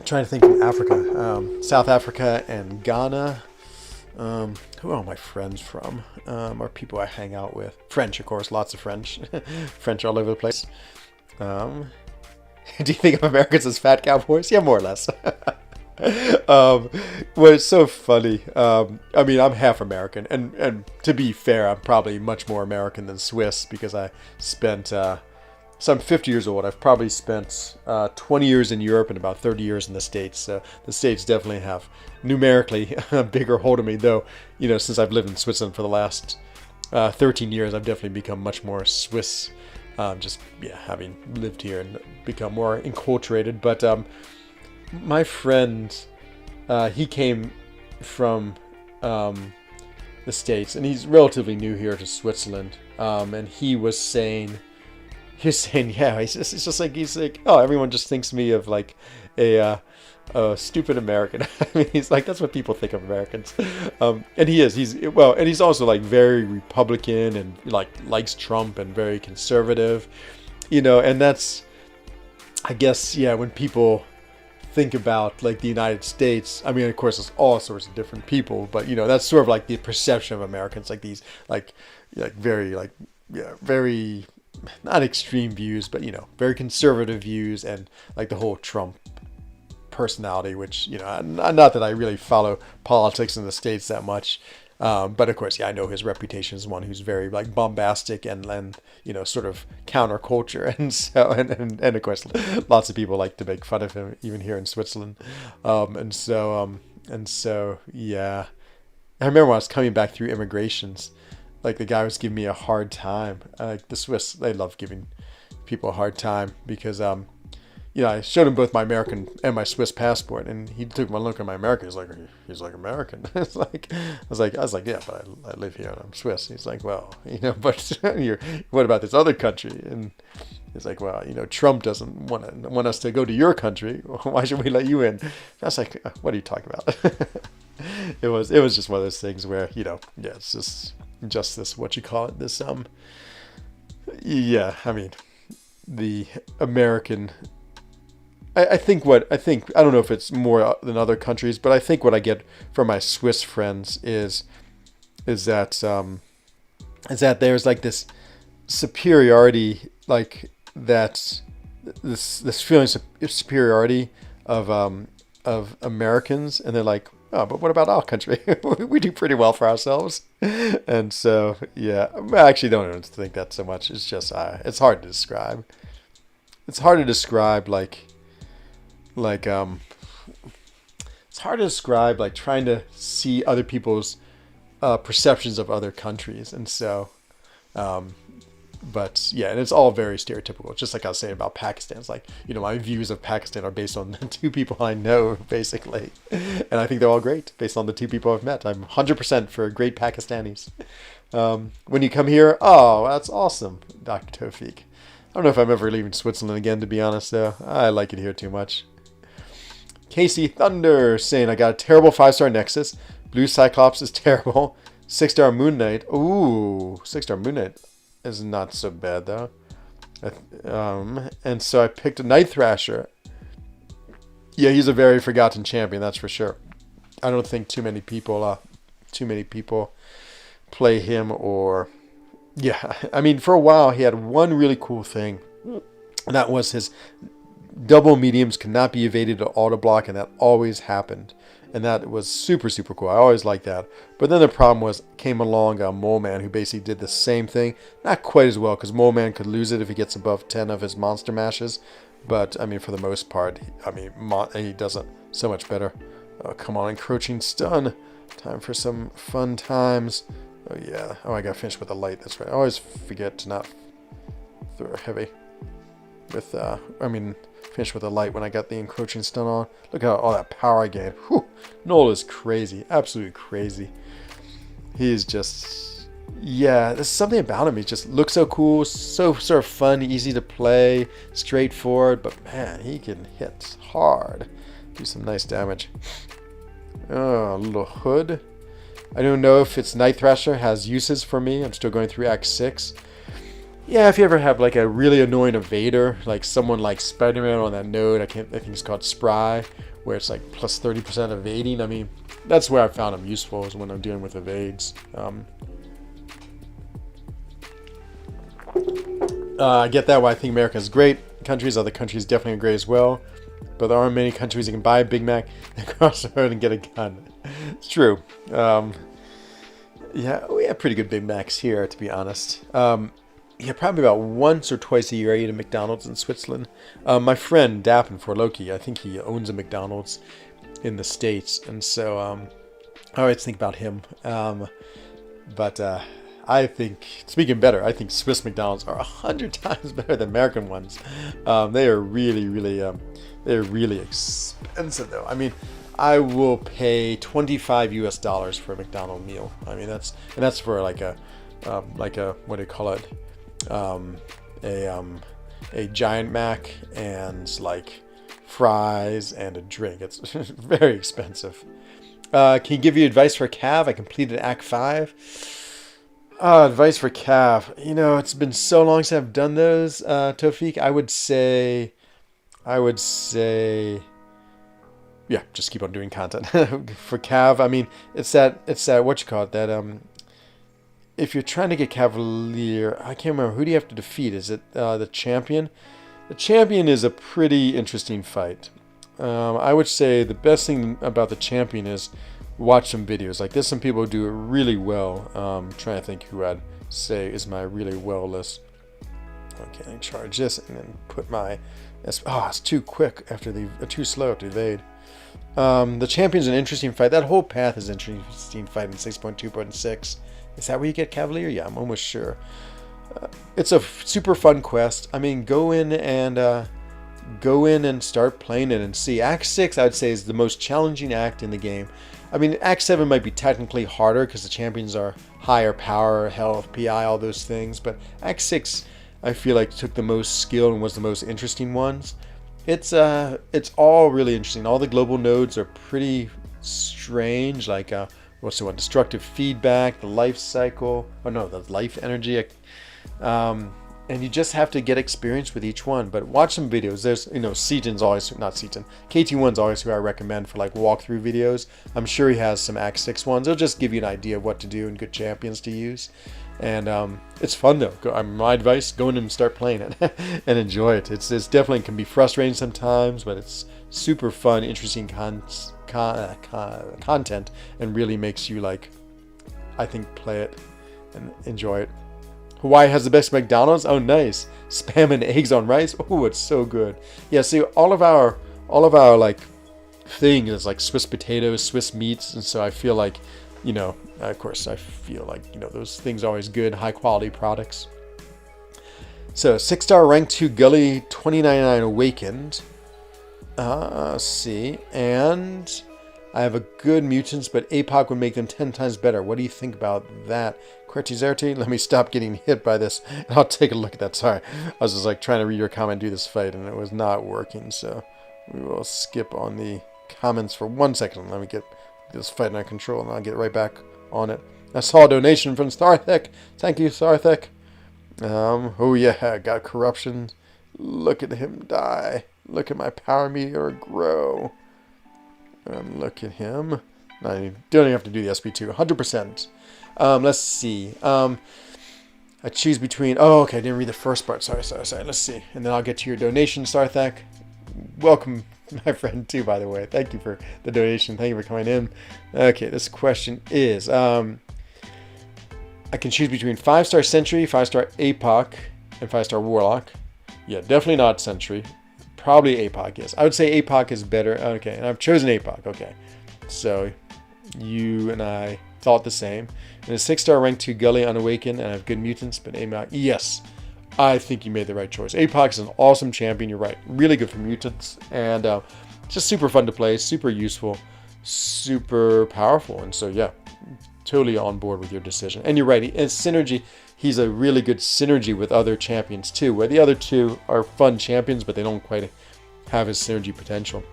Trying to think from Africa, South Africa and Ghana. Who are all my friends from? Or people I hang out with? French, of course, lots of French. French all over the place. Do you think of Americans as fat cowboys? Yeah, more or less. Well, it's so funny. I mean, I'm half American, and to be fair, I'm probably much more American than Swiss because I spent. So I'm 50 years old. I've probably spent 20 years in Europe and about 30 years in the States. So the States definitely have numerically a bigger hold of me, though, you know, since I've lived in Switzerland for the last 13 years, I've definitely become much more Swiss, just, yeah, having lived here and become more enculturated. But my friend, he came from the States, and he's relatively new here to Switzerland, and he was saying, yeah, it's just like, he's like, oh, everyone just thinks me of like a stupid American. I mean, he's like, that's what people think of Americans. And he's also like very Republican and like likes Trump and very conservative, you know, and that's, I guess, yeah, when people think about like the United States, I mean, of course, it's all sorts of different people, but you know, that's sort of like the perception of Americans, like these, like very, like, yeah, very, not extreme views, but, you know, very conservative views, and like the whole Trump personality, which, you know, not that I really follow politics in the States that much, but of course, yeah, I know his reputation as one who's very like bombastic and you know, sort of counterculture, and so and of course, lots of people like to make fun of him even here in Switzerland, and so yeah, I remember when I was coming back through immigrations, like the guy was giving me a hard time. The Swiss, they love giving people a hard time because I showed him both my American and my Swiss passport, and he took one look at my American. He's like American. It's like I was like, yeah, but I live here and I'm Swiss. He's like, well, but what about this other country? And he's like, well, Trump doesn't want us to go to your country. Why should we let you in? I was like, what are you talking about? It was just one of those things where it's just this, what you call it, this yeah, I mean, the American. I think I don't know if it's more than other countries, but I think what I get from my Swiss friends is that there's like this superiority, like that this feeling of superiority of Americans, and they're like, oh, but what about our country? We do pretty well for ourselves. And so, yeah, I actually don't even think that so much. It's just, it's hard to describe. It's hard to describe, it's hard to describe, like, trying to see other people's perceptions of other countries. And so, but yeah, and it's all very stereotypical. Just like I was saying about Pakistan, it's like, my views of Pakistan are based on the two people I know, basically, and I think they're all great based on the two people I've met. I'm 100% for great Pakistanis. When you come here, oh, that's awesome, Dr. Tofik. I don't know if I'm ever leaving Switzerland again, to be honest, though. I like it here too much. Casey Thunder saying, I got a terrible 5-star Nexus. Blue Cyclops is terrible. 6-star Moon Knight. Ooh, 6-star Moon Knight is not so bad, though. And so I picked a Night Thrasher. Yeah, he's a very forgotten champion, that's for sure. I don't think too many people play him, or yeah. I mean, for a while he had one really cool thing, and that was his double mediums cannot be evaded to auto block, and that always happened. And that was super, super cool. I always liked that. But then the problem came along Mole Man, who basically did the same thing. Not quite as well, because Mole Man could lose it if he gets above 10 of his monster mashes. But, I mean, for the most part, he does it so much better. Oh, come on, encroaching stun. Time for some fun times. Oh, yeah. Oh, I got to finish with a light. That's right. I always forget to not throw heavy. Finish with a light when I got the encroaching stun on. Look at all that power I gained. Whew. Noel is crazy. Absolutely crazy. He is just... Yeah, there's something about him. He just looks so cool. So sort of fun, easy to play, straightforward. But man, he can hit hard. Do some nice damage. Oh, a little hood. I don't know if it's Night Thrasher has uses for me. I'm still going through Act 6. Yeah, if you ever have like a really annoying evader, like someone like Spider-Man on that node, I think it's called Spry, where it's like plus 30% evading. I mean, that's where I found him useful, is when I'm dealing with evades. I get that, why I think America is great. Other countries definitely are great as well. But there aren't many countries you can buy a Big Mac and cross the road and get a gun. It's true. Yeah, we have pretty good Big Macs here, to be honest. Yeah, probably about once or twice a year I eat a McDonald's in Switzerland. My friend Dappin for Loki, I think he owns a McDonald's in the States, and so I always think about him. But I think, speaking better, I think Swiss McDonald's are 100 times better than American ones. They are really, really, they're really expensive though. I mean, I will pay $25 for a McDonald's meal. I mean, that's for like a what do you call it? A giant Mac and like fries and a drink. It's very expensive. Can you give you advice for Cav? I completed Act 5. Advice for Cav. It's been so long since I've done those, Tofik. I would say, yeah, just keep on doing content. For Cav, I mean, it's that, what you call it, that, if you're trying to get Cavalier, I can't remember, who do you have to defeat? Is it the champion? The champion is a pretty interesting fight. I would say the best thing about the champion is watch some videos. Like, there's some people who do it really well. Trying to think who I'd say is my really well list. Okay, charge this and then put my... it's too quick after too slow after evade. The champion's an interesting fight. That whole path is an interesting fight in 6.2.6. Is that where you get Cavalier? Yeah, I'm almost sure. It's a super fun quest. I mean, go in and go in and start playing it and see. Act 6, I would say, is the most challenging act in the game. I mean, Act 7 might be technically harder because the champions are higher power, health, PI, all those things. But Act 6, I feel like, took the most skill and was the most interesting ones. It's all really interesting. All the global nodes are pretty strange. Like, what's the one? Destructive feedback, the life cycle. Oh no, the life energy. And you just have to get experience with each one. But watch some videos. There's, Seaton's always, not Seaton, KT1's always who I recommend for like walkthrough videos. I'm sure he has some Act 6 ones. It'll just give you an idea of what to do and good champions to use. And it's fun though. My advice, go in and start playing it and enjoy it. It's definitely can be frustrating sometimes, but it's super fun, interesting content, and really makes you, like, I think, play it and enjoy it. Hawaii has the best McDonald's. Oh, nice. Spam and eggs on rice. Oh, it's so good. Yeah, see, all of our like thing is like Swiss potatoes, Swiss meats, and so I feel like, of course, I feel like, those things are always good, high quality products. So 6-star rank 2 Gully 2099 Awakened. Let's see, and I have a good mutants, but APOC would make them 10 times better. What do you think about that? Quertizerte? Let me stop getting hit by this. I'll take a look at that. Sorry. I was just like trying to read your comment, do this fight, and it was not working. So we will skip on the comments for 1 second. Let me get this fight under control, and I'll get right back on it. I saw a donation from Starthek. Thank you, Starthek. Oh yeah, got corruption. Look at him die. Look at my power meteor grow. Look at him. No, you don't even have to do the SP2. 100%. Let's see. I choose between... Oh, okay. I didn't read the first part. Sorry. Let's see. And then I'll get to your donation, Starthek. Welcome, my friend, too, by the way. Thank you for the donation. Thank you for coming in. Okay, this question is... I can choose between 5-star Sentry, 5-star APOC, and 5-star Warlock. Yeah, definitely not Sentry. Probably APOC, yes. I would say APOC is better. Okay, and I've chosen APOC. Okay. So, you and I thought the same. And a 6-star rank 2 Gully Unawakened, and I have good mutants, but APOC, yes. I think you made the right choice. APOC is an awesome champion, you're right. Really good for mutants, and just super fun to play, super useful, super powerful. And so, yeah, totally on board with your decision. And you're right, and synergy, he's a really good synergy with other champions too, where the other two are fun champions, but they don't quite have his synergy potential.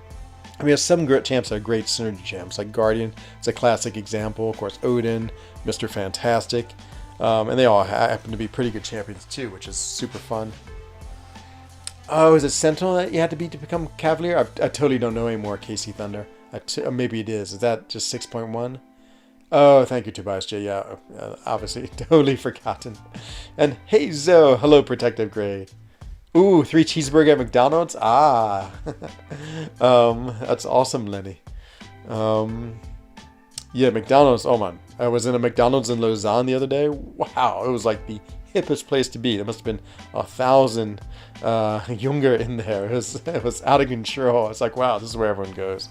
I mean, some great champs are great synergy champs, like Guardian. It's a classic example. Of course, Odin, Mr. Fantastic. And they all happen to be pretty good champions too, which is super fun. Oh, is it Sentinel that you had to beat to become Cavalier? I totally don't know anymore, Casey Thunder. Maybe it is. Is that just 6.1? Oh, thank you, Tobias J. Yeah, obviously, totally forgotten. And hey, Zoe. Hello, Protective Gray. Ooh, 3 cheeseburger at McDonald's? Ah. That's awesome, Lenny. Yeah, McDonald's. Oh, man. I was in a McDonald's in Lausanne the other day. Wow, it was like the hippest place to be. There must have been 1,000 younger in there. It was out of control. It's like, wow, this is where everyone goes.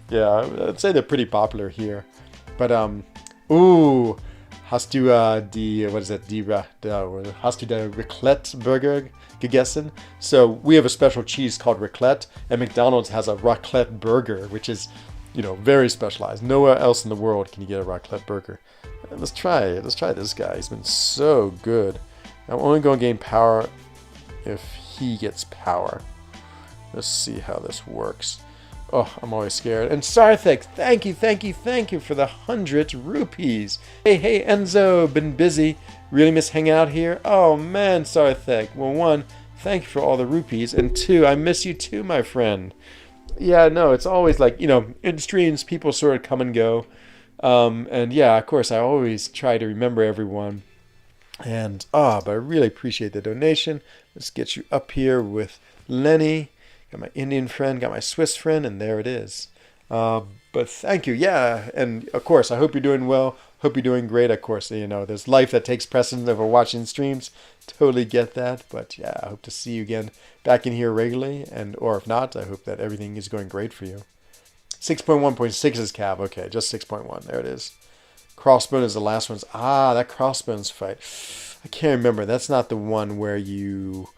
Yeah, I'd say they're pretty popular here. But, ooh, hast du die, what is that, hast du die Raclette Burger gegessen? So we have a special cheese called Raclette, and McDonald's has a Raclette Burger, which is, very specialized. Nowhere else in the world can you get a Raclette Burger. Let's try this guy. He's been so good. I'm only going to gain power if he gets power. Let's see how this works. Oh, I'm always scared. And Sarthek, thank you for the 100 rupees. Hey, Enzo, been busy. Really miss hanging out here? Oh, man, Sarthek. Well, 1, thank you for all the rupees. And 2, I miss you too, my friend. Yeah, no, it's always like, in streams, people sort of come and go. And yeah, of course, I always try to remember everyone. And, but I really appreciate the donation. Let's get you up here with Lenny. Got my Indian friend, got my Swiss friend, and there it is. But thank you. Yeah, and of course, I hope you're doing well. Hope you're doing great. Of course, there's life that takes precedence over watching streams. Totally get that. But yeah, I hope to see you again back in here regularly. Or if not, I hope that everything is going great for you. 6.1.6 is Cav. Okay, just 6.1. There it is. Crossbone is the last one. That Crossbones fight. I can't remember. That's not the one where you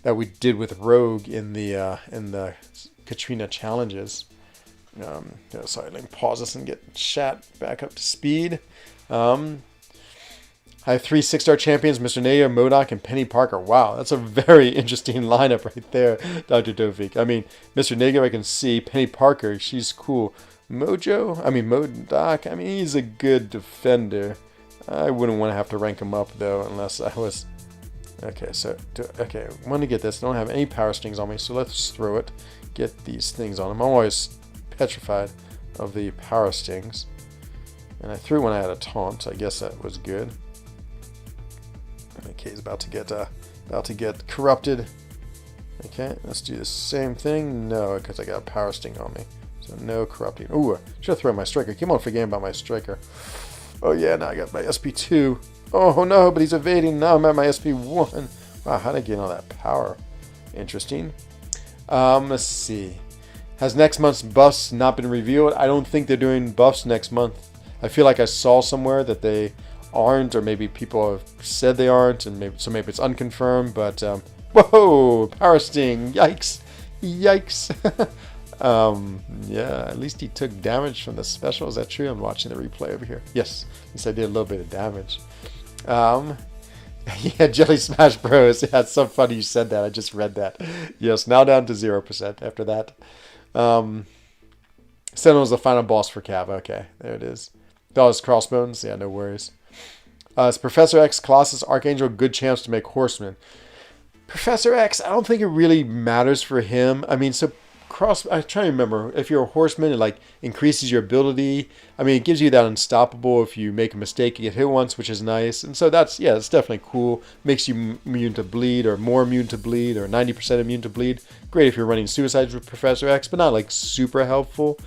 that we did with Rogue in the Katrina challenges. Sorry, let me pause this and get chat back up to speed. I have 3 6-star champions, Mr. Nader, MODOK, and Penny Parker. Wow, that's a very interesting lineup right there, Dr. Dovik. I mean, Mr. Nader, I can see. Penny Parker, she's cool. MODOK, I mean, he's a good defender. I wouldn't want to have to rank him up, though, unless I was... Okay, I want to get this. I don't have any power stings on me, so let's throw it. Get these things on him. I'm always petrified of the power stings. And I threw when I had a taunt, so I guess that was good. Okay, he's about to get corrupted. Okay, let's do the same thing. No, because I got a power sting on me. So no corrupting. Ooh, I should have thrown my striker. Keep on forgetting about my striker. Oh yeah, now I got my SP2. Oh no, but he's evading. Now I'm at my SP1. Wow, how did I get all that power? Interesting. Let's see. Has next month's buffs not been revealed? I don't think they're doing buffs next month. I feel like I saw somewhere that they aren't, or maybe people have said they aren't, and maybe it's unconfirmed. But whoa, power sting! Yikes! Yikes! Yeah, at least he took damage from the special. Is that true? I'm watching the replay over here. Yes, at least I did a little bit of damage. Yeah, Jelly Smash Bros. Yeah, it's so funny you said that. I just read that. Yes, now down to 0% after that. Sentinel's the final boss for Cav. Okay, there it is. Dollars Crossbones. Yeah, no worries. It's Professor X, Colossus, Archangel, good chance to make Horseman. Professor X, I don't think it really matters for him. I mean, so I'm trying to remember. If you're a Horseman, it like increases your ability. I mean, it gives you that unstoppable. If you make a mistake, you get hit once, which is nice. And so that's definitely cool. Makes you immune to bleed, or more immune to bleed, or 90% immune to bleed. Great if you're running suicides with Professor X, but not like super helpful.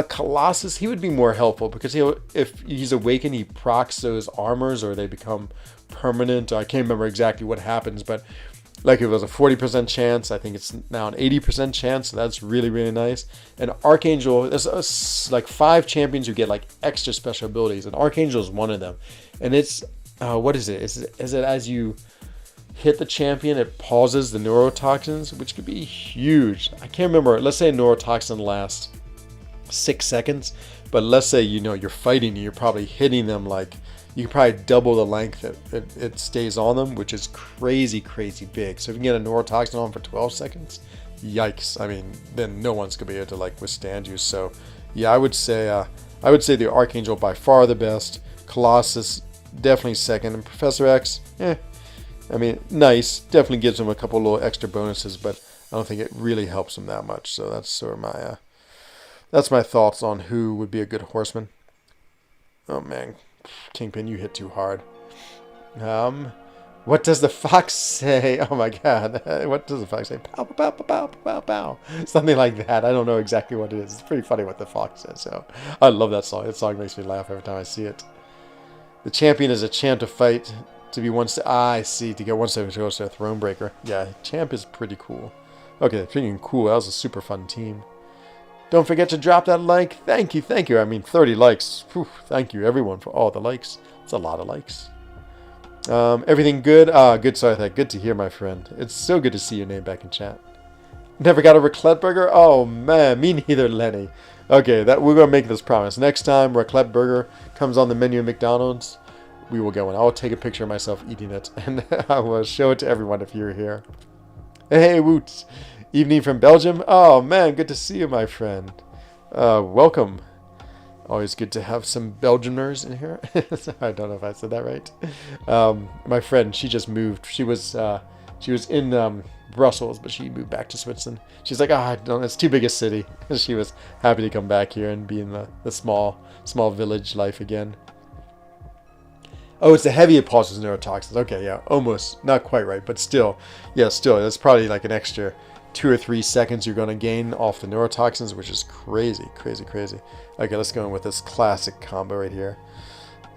Colossus, he would be more helpful because if he's awakened, he procs those armors, or they become permanent. I can't remember exactly what happens, but like it was a 40% chance, I think it's now an 80% chance, so that's really, really nice. And Archangel, there's like 5 champions who get like extra special abilities, and Archangel is one of them. And it's, what is it? Is it as you hit the champion, it pauses the neurotoxins, which could be huge. I can't remember. Let's say a neurotoxin lasts 6 seconds, but let's say you're fighting and you're probably hitting them, like you can probably double the length that it stays on them, which is crazy big. So if you can get a neurotoxin on for 12 seconds, yikes. I mean, then no one's gonna be able to like withstand you. So yeah, I would say the Archangel by far the best. Colossus definitely second, and Professor X, I mean, nice, definitely gives him a couple little extra bonuses, but I don't think it really helps him that much. So that's sort of my that's my thoughts on who would be a good Horseman. Oh man, Kingpin, you hit too hard. What does the fox say? Oh my god, what does the fox say? Pow, pow, pow, pow, pow, pow. Something like that. I don't know exactly what it is. It's pretty funny what the fox says. So I love that song. That song makes me laugh every time I see it. The champion is a champ to fight, to be one step. I see, to get one step closer to a throne breaker. Yeah, champ is pretty cool. Okay, freaking cool. That was a super fun team. Don't forget to drop that like. Thank you. I mean, 30 likes. Whew, thank you, everyone, for all the likes. It's a lot of likes. Everything good? Good, sorry. Good to hear, my friend. It's so good to see your name back in chat. Never got a raclette burger? Oh, man. Me neither, Lenny. Okay, we're going to make this promise. Next time raclette burger comes on the menu at McDonald's, we will go in. I'll take a picture of myself eating it, and I will show it to everyone if you're here. Hey, Woots. Evening from Belgium. Oh man, good to see you, my friend. Welcome. Always good to have some Belgiumers in here. I don't know if I said that right. My friend, she just moved. She was in Brussels, but she moved back to Switzerland. She's like, it's too big a city. She was happy to come back here and be in the small village life again. Oh, it's the heavy it pauses neurotoxins. Okay, yeah, almost. Not quite right, but still. Yeah, still. That's probably like an extra 2 or 3 seconds you're going to gain off the neurotoxins, which is crazy. Okay, let's go in with this classic combo right here.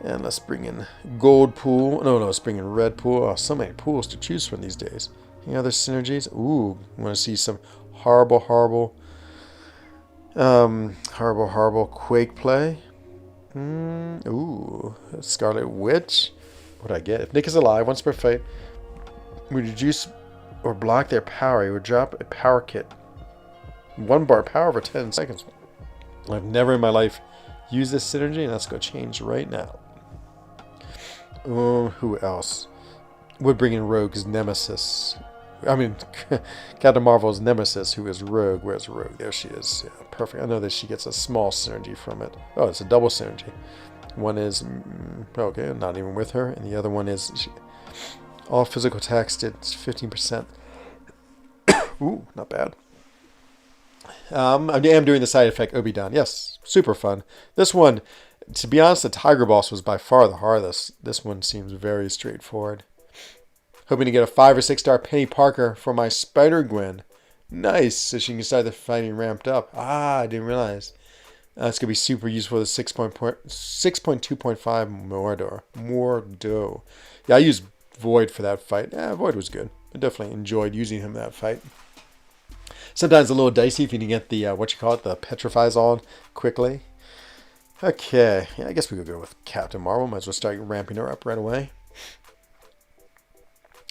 And let's bring in gold pool. No, let's bring in red pool. Oh, so many pools to choose from these days. Any other synergies? Ooh, want to see some horrible Quake play. Ooh, Scarlet Witch. What do I get? If Nick is alive once per fight, we reduce or block their power, you would drop a power kit. 1 bar power for 10 seconds. I've never in my life used this synergy, and that's going to change right now. Who else? Would bring in Rogue's nemesis. I mean, Captain Marvel's nemesis, who is Rogue. Where's Rogue? There she is. Yeah, perfect. I know that she gets a small synergy from it. Oh, it's a double synergy. One is, okay, not even with her. And the other one is, all physical attacks did 15%. Ooh, not bad. I am doing the side effect Obi-Don. Yes, super fun. This one, to be honest, the Tiger Boss was by far the hardest. This one seems very straightforward. Hoping to get a 5 or 6 star Penny Parker for my Spider-Gwen. Nice, so she can start the fighting ramped up. Ah, I didn't realize. It's going to be super useful with 6.2.5 Mordo. Yeah, I used Void for that fight. Yeah, Void was good. I definitely enjoyed using him in that fight. Sometimes a little dicey if you can get the, the Petrifies on quickly. Okay, yeah, I guess we could go with Captain Marvel. Might as well start ramping her up right away.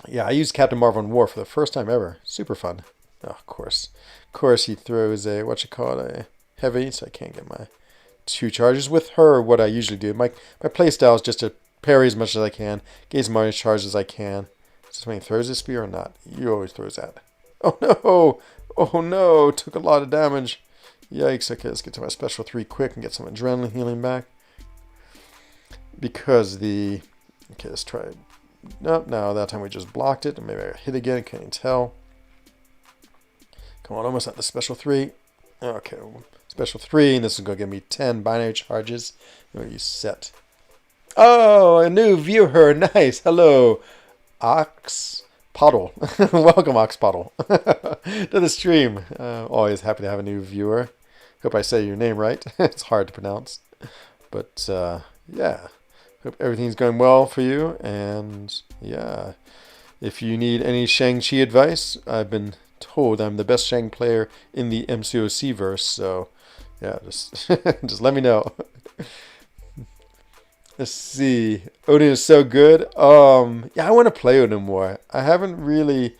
Yeah, I used Captain Marvel in War for the first time ever. Super fun. Oh, of course. Of course, he throws a, a heavy, so I can't get my 2 charges. With her, what I usually do, my play style is just to parry as much as I can, get as many charges as I can. Is this when he throws his spear or not? He always throws that. Oh no! Oh no! Took a lot of damage. Yikes. Okay, let's get to my special 3 quick and get some adrenaline healing back. Because the... Okay, let's try it. Nope, no, that time we just blocked it. And maybe I hit again, can't even tell. Come on, almost at the special 3. Okay, special 3, and this is going to give me 10 binary charges. And we're set. Oh, a new viewer. Nice. Hello, Ox Puddle. Welcome, Ox Puddle, to the stream. Always happy to have a new viewer. Hope I say your name right. It's hard to pronounce. But, yeah. Hope everything's going well for you. And, yeah. If you need any Shang-Chi advice, I've been told I'm the best Shang player in the MCOC verse. So, yeah, just, just let me know. Let's see. Odin is so good. Yeah, I want to play Odin more. I haven't really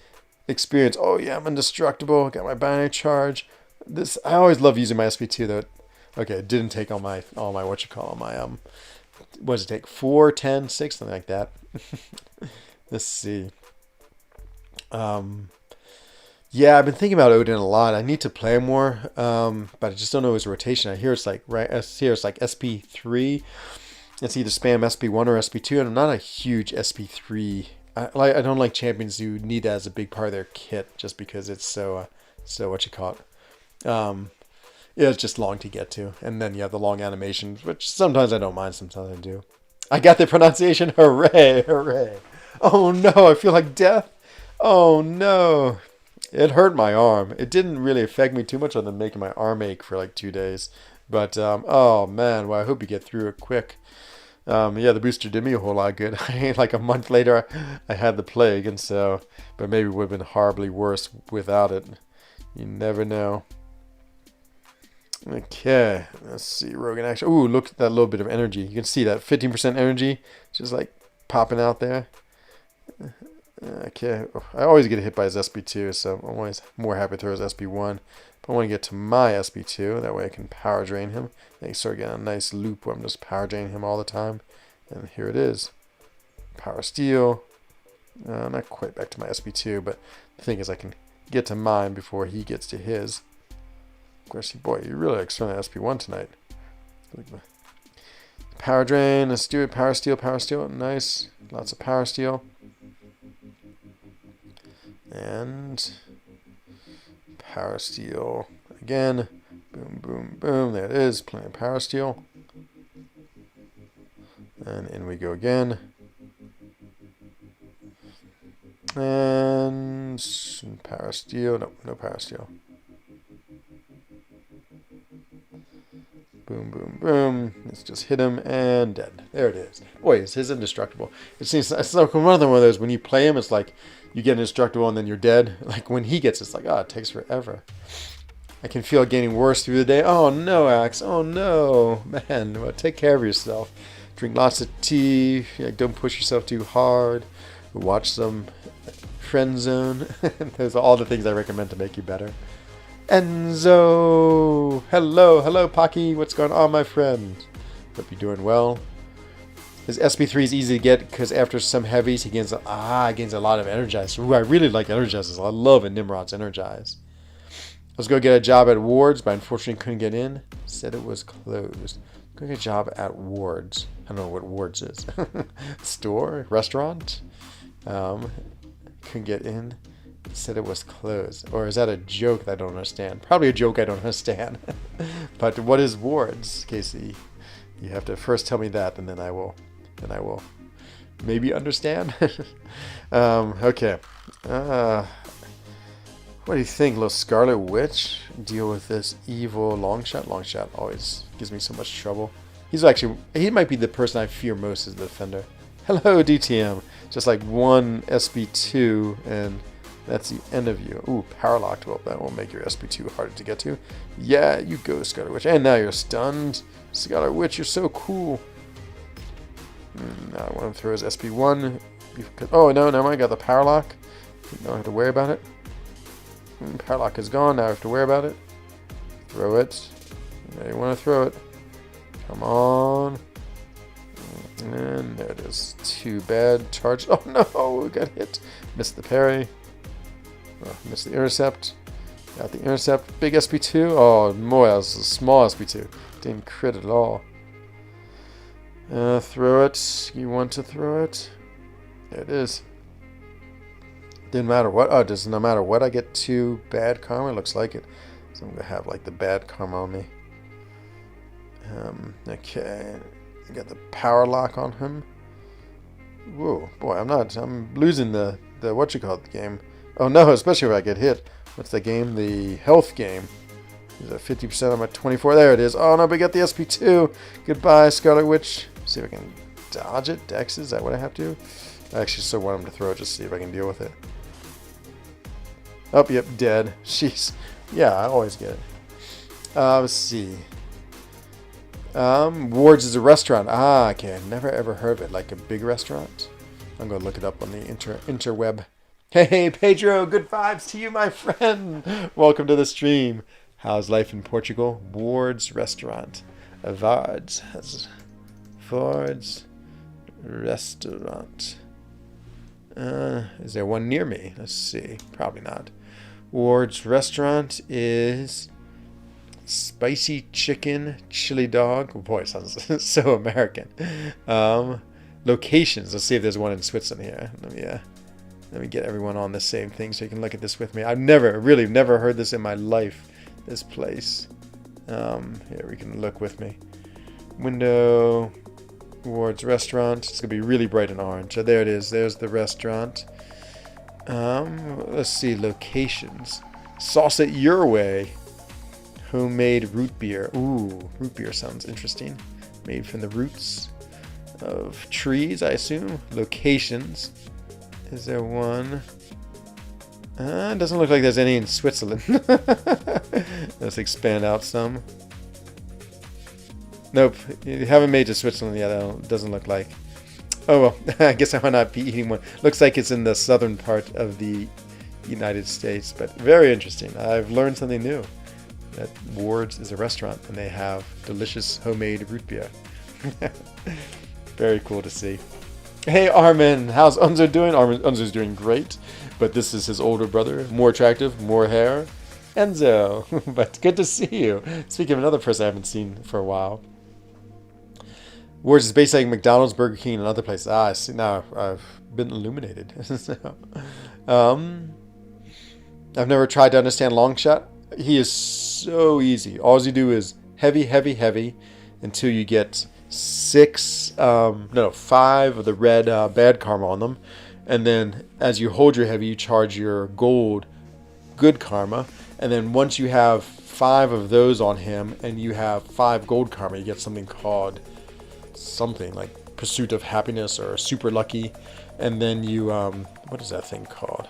experienced. Oh yeah, I'm indestructible. Got my binary charge. This I always love using my SP2 though. Okay, it didn't take all my what does it take? 4, 10, 6, something like that. Let's see. Yeah, I've been thinking about Odin a lot. I need to play more. But I just don't know his rotation. I hear it's like SP3. It's either spam SP1 or SP2, and I'm not a huge SP3. I don't like champions who need that as a big part of their kit, just because it's so yeah, it's just long to get to, and then you have the long animations, which sometimes I don't mind, sometimes I do. I got the pronunciation. Hooray! Hooray! Oh no, I feel like death. Oh no, it hurt my arm. It didn't really affect me too much other than making my arm ache for like 2 days. But oh man, well I hope you get through it quick. Yeah, the booster did me a whole lot good. Like a month later, I had the plague, and so, but maybe it would have been horribly worse without it. You never know. Okay, let's see, Rogue in action. Ooh, look at that little bit of energy. You can see that 15% energy, just like popping out there. Okay, I always get hit by his SP2, so I'm always more happy to throw his SP1. But I want to get to my SP2, that way I can power drain him. And you start getting a nice loop where I'm just power draining him all the time. And here it is. Power Steel. Not quite back to my SP2, but the thing is I can get to mine before he gets to his. Of course, boy, you really like throwing SP1 tonight. Power drain, let's do it. Power Steel, Power Steel. Nice. Lots of Power Steel. And Power Steel again. Boom, boom, boom. There it is. Plenty of Power Steel. And in we go again. And Power Steel. Nope, no Power Steel. Boom, boom, boom. Let's just hit him and dead. There it is. Boy, is his indestructible. It seems it's like one of those when you play him, it's like you get indestructible and then you're dead. Like when he gets, it's like, oh, it takes forever. I can feel it getting worse through the day. Oh no, Axe. Oh no, man. Well, take care of yourself. Drink lots of tea. Like, don't push yourself too hard. Watch some frENZONE. Those are all the things I recommend to make you better. Enzo! Hello, Pocky. What's going on, my friend? Hope you're doing well. His SP3 is easy to get because after some heavies, he gains a lot of Energize. Ooh, I really like Energizes. I love a Nimrod's Energize. Let's go get a job at Ward's, but unfortunately couldn't get in. Said it was closed. Go get a job at Ward's. I don't know what Ward's is. Store? Restaurant? Couldn't get in. Said it was closed. Or is that a joke that I don't understand? Probably a joke I don't understand. But what is Ward's, Casey? You have to first tell me that, and then I will maybe understand. Okay. What do you think, little Scarlet Witch? Deal with this evil Longshot. Longshot always gives me so much trouble. He might be the person I fear most as the defender. Hello, DTM. Just like one SP2, and that's the end of you. Ooh, power locked. Well, that will make your SP2 harder to get to. Yeah, you go, Scarlet Witch. And now you're stunned. Scarlet Witch, you're so cool. Now I want to throw his SP1. Oh, no, never mind. I got the power lock. Don't have to worry about it. Power lock is gone. Now I have to worry about it. Throw it. Now you want to throw it. Come on. And there it is. Too bad. Charge. Oh, no. We got hit. Missed the parry. Oh, missed the intercept. Got the intercept. Big SP2. Oh, boy, that was a small SP2. Didn't crit at all. Throw it. You want to throw it? There it is. Didn't matter what. Oh, does no matter what I get 2 bad karma? Looks like it. So I'm going to have like the bad karma on me. Okay. I got the power lock on him. Whoa, boy, I'm losing the game. Oh no, especially if I get hit. What's the game? The health game. Is that 50%? I'm at 24. There it is. Oh no, but I got the SP2. Goodbye, Scarlet Witch. See if I can dodge it. Dex, is that what I have to? I actually still want him to throw it just to see if I can deal with it. Oh, yep, dead. Jeez. Yeah, I always get it. Let's see. Ward's is a restaurant. Ah, okay. I've never ever heard of it. Like a big restaurant. I'm going to look it up on the interweb. Hey, Pedro. Good vibes to you, my friend. Welcome to the stream. How's life in Portugal? Ward's restaurant. Vard's restaurant. Is there one near me? Let's see. Probably not. Ward's restaurant is spicy chicken chili dog. Oh boy, it sounds so American. Locations. Let's see if there's one in Switzerland here. Let me get everyone on the same thing so you can look at this with me. I've never heard this in my life. This place. Here we can look with me. Window. Ward's restaurant. It's gonna be really bright and orange. So there it is. There's the restaurant. Let's see locations. Sauce it your way. Homemade root beer. Ooh, root beer sounds interesting. Made from the roots of trees, I assume. Locations. Is there one? It doesn't look like there's any in Switzerland. Let's expand out some. Nope, you haven't made to Switzerland yet. It doesn't look like. Oh well, I guess I might not be eating one. Looks like it's in the southern part of the United States, but very interesting. I've learned something new. That Ward's is a restaurant and they have delicious homemade root beer. Very cool to see. Hey Armin, how's Unzo doing? Unzo's doing great, but this is his older brother, more attractive, more hair, Enzo. But good to see you. Speaking of another person I haven't seen for a while. Ward's is based like McDonald's, Burger King, and other places. I see. Now I've been illuminated. I've never tried to understand Longshot. He is so easy. All you do is heavy, heavy, heavy until you get 5 of the red bad karma on them. And then as you hold your heavy, you charge your gold good karma. And then once you have 5 of those on him and you have 5 gold karma, you get something called something like Pursuit of Happiness or Super Lucky. And then you, what is that thing called?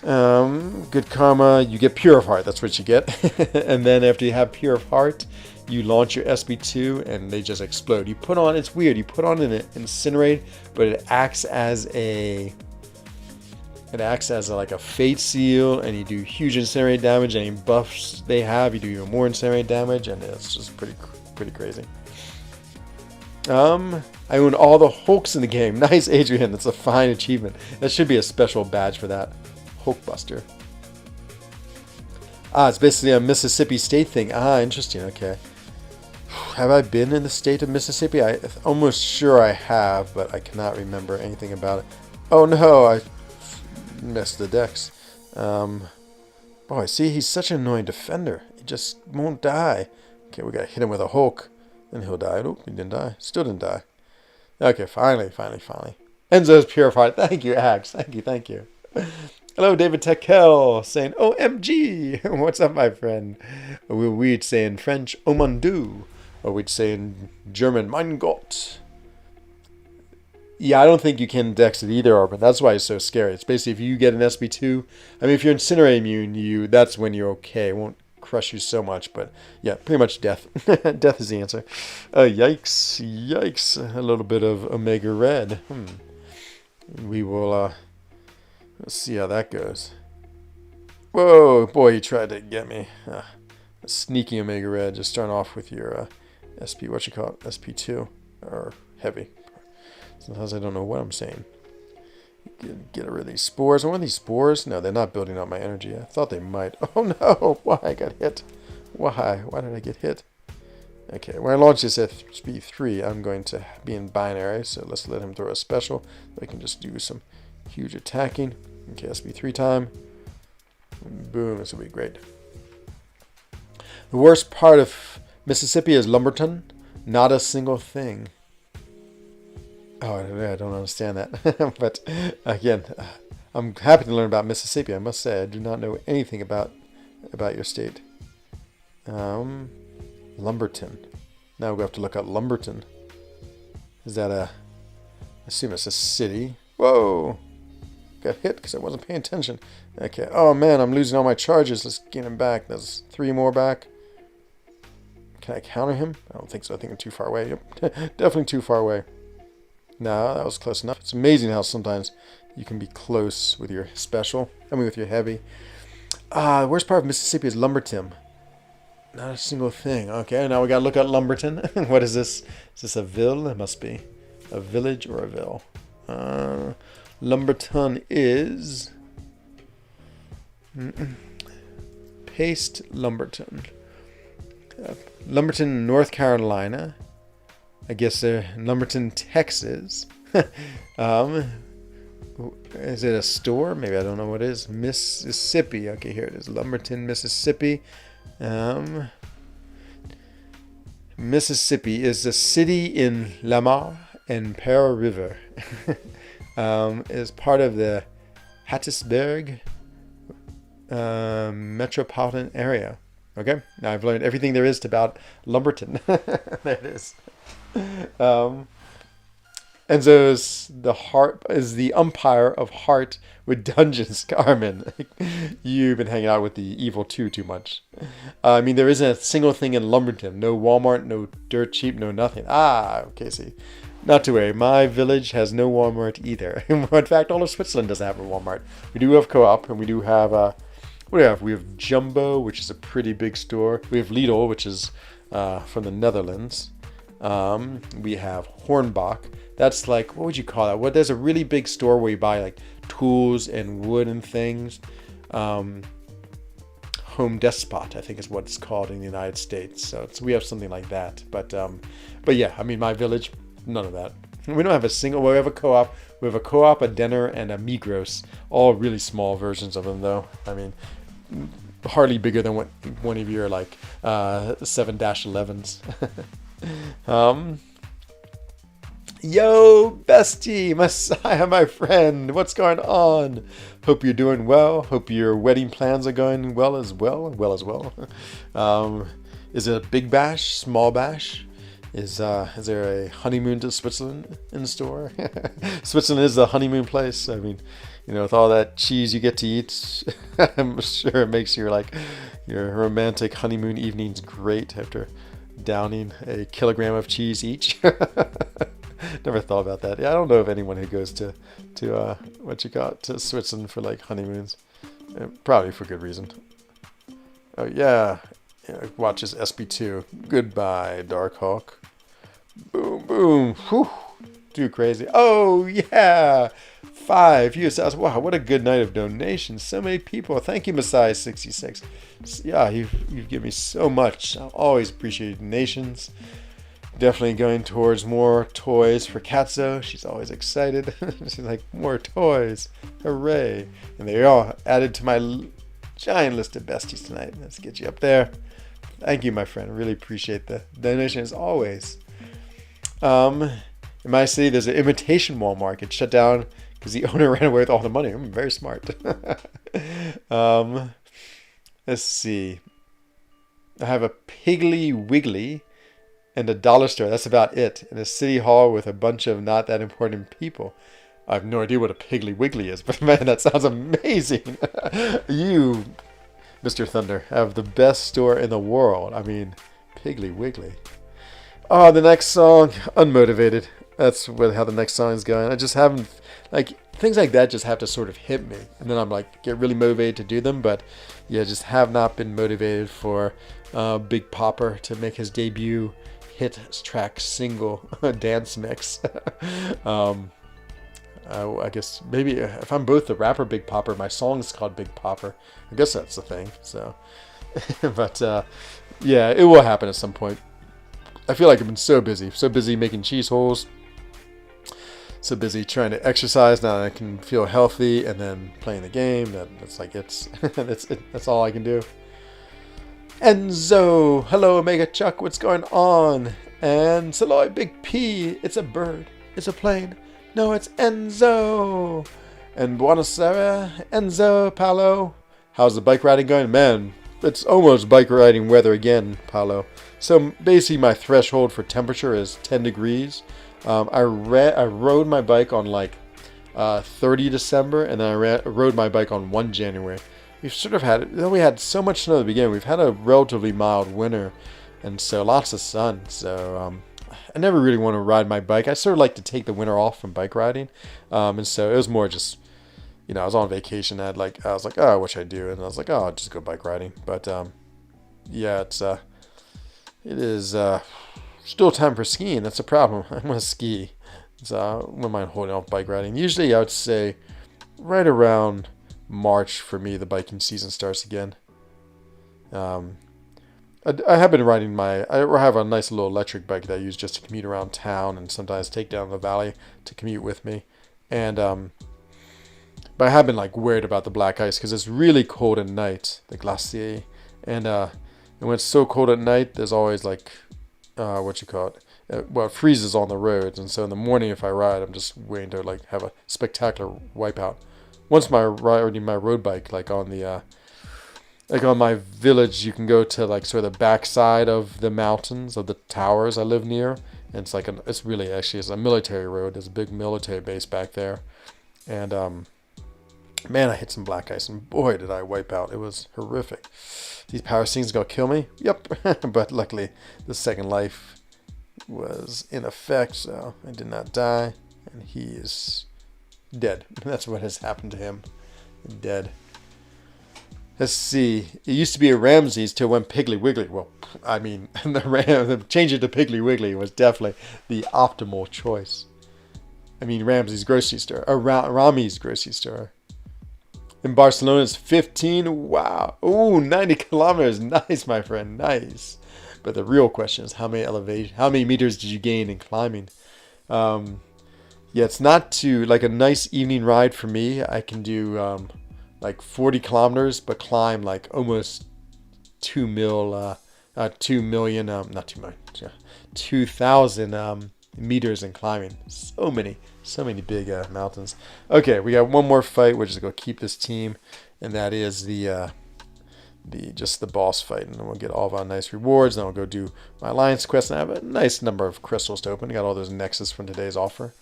Good karma, you get Pure of Heart. That's what you get. And then after you have Pure of Heart, you launch your SP2 and they just explode. You put on, it's weird, you put on an Incinerate, but it acts as a It acts as like a fate seal, and you do huge incinerate damage. Any buffs they have, you do even more incinerate damage, and it's just pretty crazy. I own all the Hulks in the game. Nice, Adrian. That's a fine achievement. That should be a special badge for that. Hulkbuster. It's basically a Mississippi State thing. Interesting. Okay. Have I been in the state of Mississippi? I'm almost sure I have, but I cannot remember anything about it. Oh no, I missed the decks. Boy, see, he's such an annoying defender. He just won't die. Okay, we gotta hit him with a Hulk. Then he'll die. Nope, he didn't die. Still didn't die. Okay, finally. Enzo's purified. Thank you, Axe. Thank you. Hello, David Tekel, saying OMG. What's up, my friend? We'd say in French, oh mon Dieu. Or we'd say in German, mein Gott. Yeah, I don't think you can dex it either, Orban. That's why it's so scary. It's basically if you get an SP2, I mean, if you're incinerate immune, that's when you're okay. It won't crush you so much, but yeah, pretty much death. Death is the answer. Yikes. A little bit of Omega Red. We will, let's see how that goes. Whoa, boy, you tried to get me. Sneaky Omega Red. Just starting off with your SP, SP2, or heavy. Sometimes I don't know what I'm saying. Get rid of these spores. Are these spores? No, they're not building up my energy. I thought they might. Oh no! Why I got hit? Why? Why did I get hit? Okay, when I launch this SP3, I'm going to be in binary, so let's let him throw a special. I can just do some huge attacking. Okay, SP3 time. Boom, this will be great. The worst part of Mississippi is Lumberton. Not a single thing. Oh, I don't understand that. But again, I'm happy to learn about Mississippi. I must say, I do not know anything about your state. Lumberton. Now we have to look up Lumberton. Is that I assume it's a city. Whoa! Got hit because I wasn't paying attention. Okay. Oh man, I'm losing all my charges. Let's gain them back. There's 3 more back. Can I counter him? I don't think so. I think I'm too far away. Yep. Definitely too far away. No, that was close enough. It's amazing how sometimes you can be close with your special. With your heavy. The worst part of Mississippi is Lumberton. Not a single thing. Okay, now we gotta look at Lumberton. What is this? Is this a ville? It must be. A village or a ville. Lumberton is... Paste Lumberton. Lumberton, North Carolina. I guess Lumberton, Texas. Is it a store? Maybe, I don't know what it is. Mississippi. Okay, here it is. Lumberton, Mississippi. Mississippi is a city in Lamar and Pearl River. Is part of the Hattiesburg metropolitan area. Okay, now I've learned everything there is about Lumberton. There it is. Enzo's is the umpire of heart with Dungeons. Carmen, you've been hanging out with the evil too much. I mean, there isn't a single thing in Lumberton. No Walmart, no Dirt Cheap, no nothing. Okay, see. Not to worry, my village has no Walmart either. In fact, all of Switzerland doesn't have a Walmart. We do have Co-op, and we do have, what do we have? We have Jumbo, which is a pretty big store. We have Lidl, which is from the Netherlands. We have Hornbach. That's like, what would you call that? Well, there's a really big store where you buy like tools and wood and things. Home Despot, I think is what it's called in the United States. So we have something like that. But yeah, I mean, my village, none of that. We don't have a single. Well, we have a Co-op. We have a Co-op, a Denner, and a Migros. All really small versions of them, though. I mean, hardly bigger than what one of your like 7-11s. Yo, bestie, Messiah, my friend, what's going on? Hope you're doing well. Hope your wedding plans are going well as well. Is it a big bash, small bash? Is there a honeymoon to Switzerland in store? Switzerland is the honeymoon place. I mean, you know, with all that cheese you get to eat, I'm sure it makes your romantic honeymoon evenings great after downing a kilogram of cheese each. Never thought about that. Yeah, I don't know of anyone who goes to to Switzerland for like honeymoons. Probably for good reason. Oh yeah, watches SB2. Goodbye, Darkhawk. Boom, boom. Whew. Too crazy. Oh yeah, 5 US. Wow, what a good night of donations. So many people. Thank you, Messiah66. Yeah, you've given me so much. I always appreciate donations. Definitely going towards more toys for Katzo. She's always excited. She's like, more toys. Hooray. And they're all added to my giant list of besties tonight. Let's get you up there. Thank you, my friend. Really appreciate the donation as always. In my city, there's an imitation Walmart. It shut down because the owner ran away with all the money. I'm very smart. Let's see. I have a Piggly Wiggly and a dollar store. That's about it. In a city hall with a bunch of not that important people. I have no idea what a Piggly Wiggly is, but man, that sounds amazing. You, Mr. Thunder, have the best store in the world. I mean, Piggly Wiggly. Oh, the next song, Unmotivated. That's how the next song is going. I just haven't, like, things like that just have to sort of hit me. And then I'm like, get really motivated to do them. But yeah, just have not been motivated for Big Popper to make his debut hit track single dance mix. I guess maybe if I'm both the rapper Big Popper, my song is called Big Popper. I guess that's the thing. So, but yeah, it will happen at some point. I feel like I've been so busy making cheese holes, so busy trying to exercise. Now that I can feel healthy, and then playing the game. That's like that's all I can do. Enzo, hello Omega Chuck, what's going on? And Saloy Big P, it's a bird, it's a plane. No, it's Enzo. And Buonasera, Enzo, Paolo. How's the bike riding going? Man, it's almost bike riding weather again, Paolo. So basically my threshold for temperature is 10 degrees. I rode my bike on like 30 December, and then I rode my bike on 1 January. We've sort of had, though we had so much snow at the beginning, we've had a relatively mild winter, and so lots of sun. So I never really want to ride my bike. I sort of like to take the winter off from bike riding, and so it was more just, you know, I was on vacation. I was like, oh, what should I do? And I was like, oh, I'll just go bike riding. But yeah, it is still time for skiing. That's a problem. I want to ski, so I wouldn't mind holding off bike riding. Usually, I would say right around March for me, the biking season starts again. I have been riding I have a nice little electric bike that I use just to commute around town, and sometimes take down the valley to commute with me. And but I have been like worried about the black ice because it's really cold at night, the glacier, and when it's so cold at night, there's always like what you call it. Well, it freezes on the roads, and so in the morning if I ride, I'm just waiting to like have a spectacular wipeout. Once riding my road bike, like on the like on my village, you can go to like sort of the backside of the mountains of the towers I live near, and it's like it's really actually it's a military road. There's a big military base back there, and man, I hit some black ice, and boy, did I wipe out. It was horrific. These power scenes gonna kill me. Yep, but luckily the second life was in effect, so I did not die, and he is dead. That's what has happened to him. Dead. Let's see. It used to be a Ramsey's till when Piggly Wiggly. Well, I mean, the change it to Piggly Wiggly was definitely the optimal choice. I mean, Ramsey's grocery store, or Rami's grocery store. In Barcelona, it's 15. Wow. Ooh, 90 kilometers. Nice, my friend. Nice. But the real question is how many meters did you gain in climbing? Yeah, it's not too, like a nice evening ride for me. I can do like 40 kilometers, but climb like almost 2 million, not 2 million, yeah, 2,000 meters in climbing. So many big mountains. Okay, we got one more fight. We're just gonna keep this team, and that is the boss fight, and then we'll get all of our nice rewards. Then we'll go do my alliance quest, and I have a nice number of crystals to open. I got all those nexus from today's offer.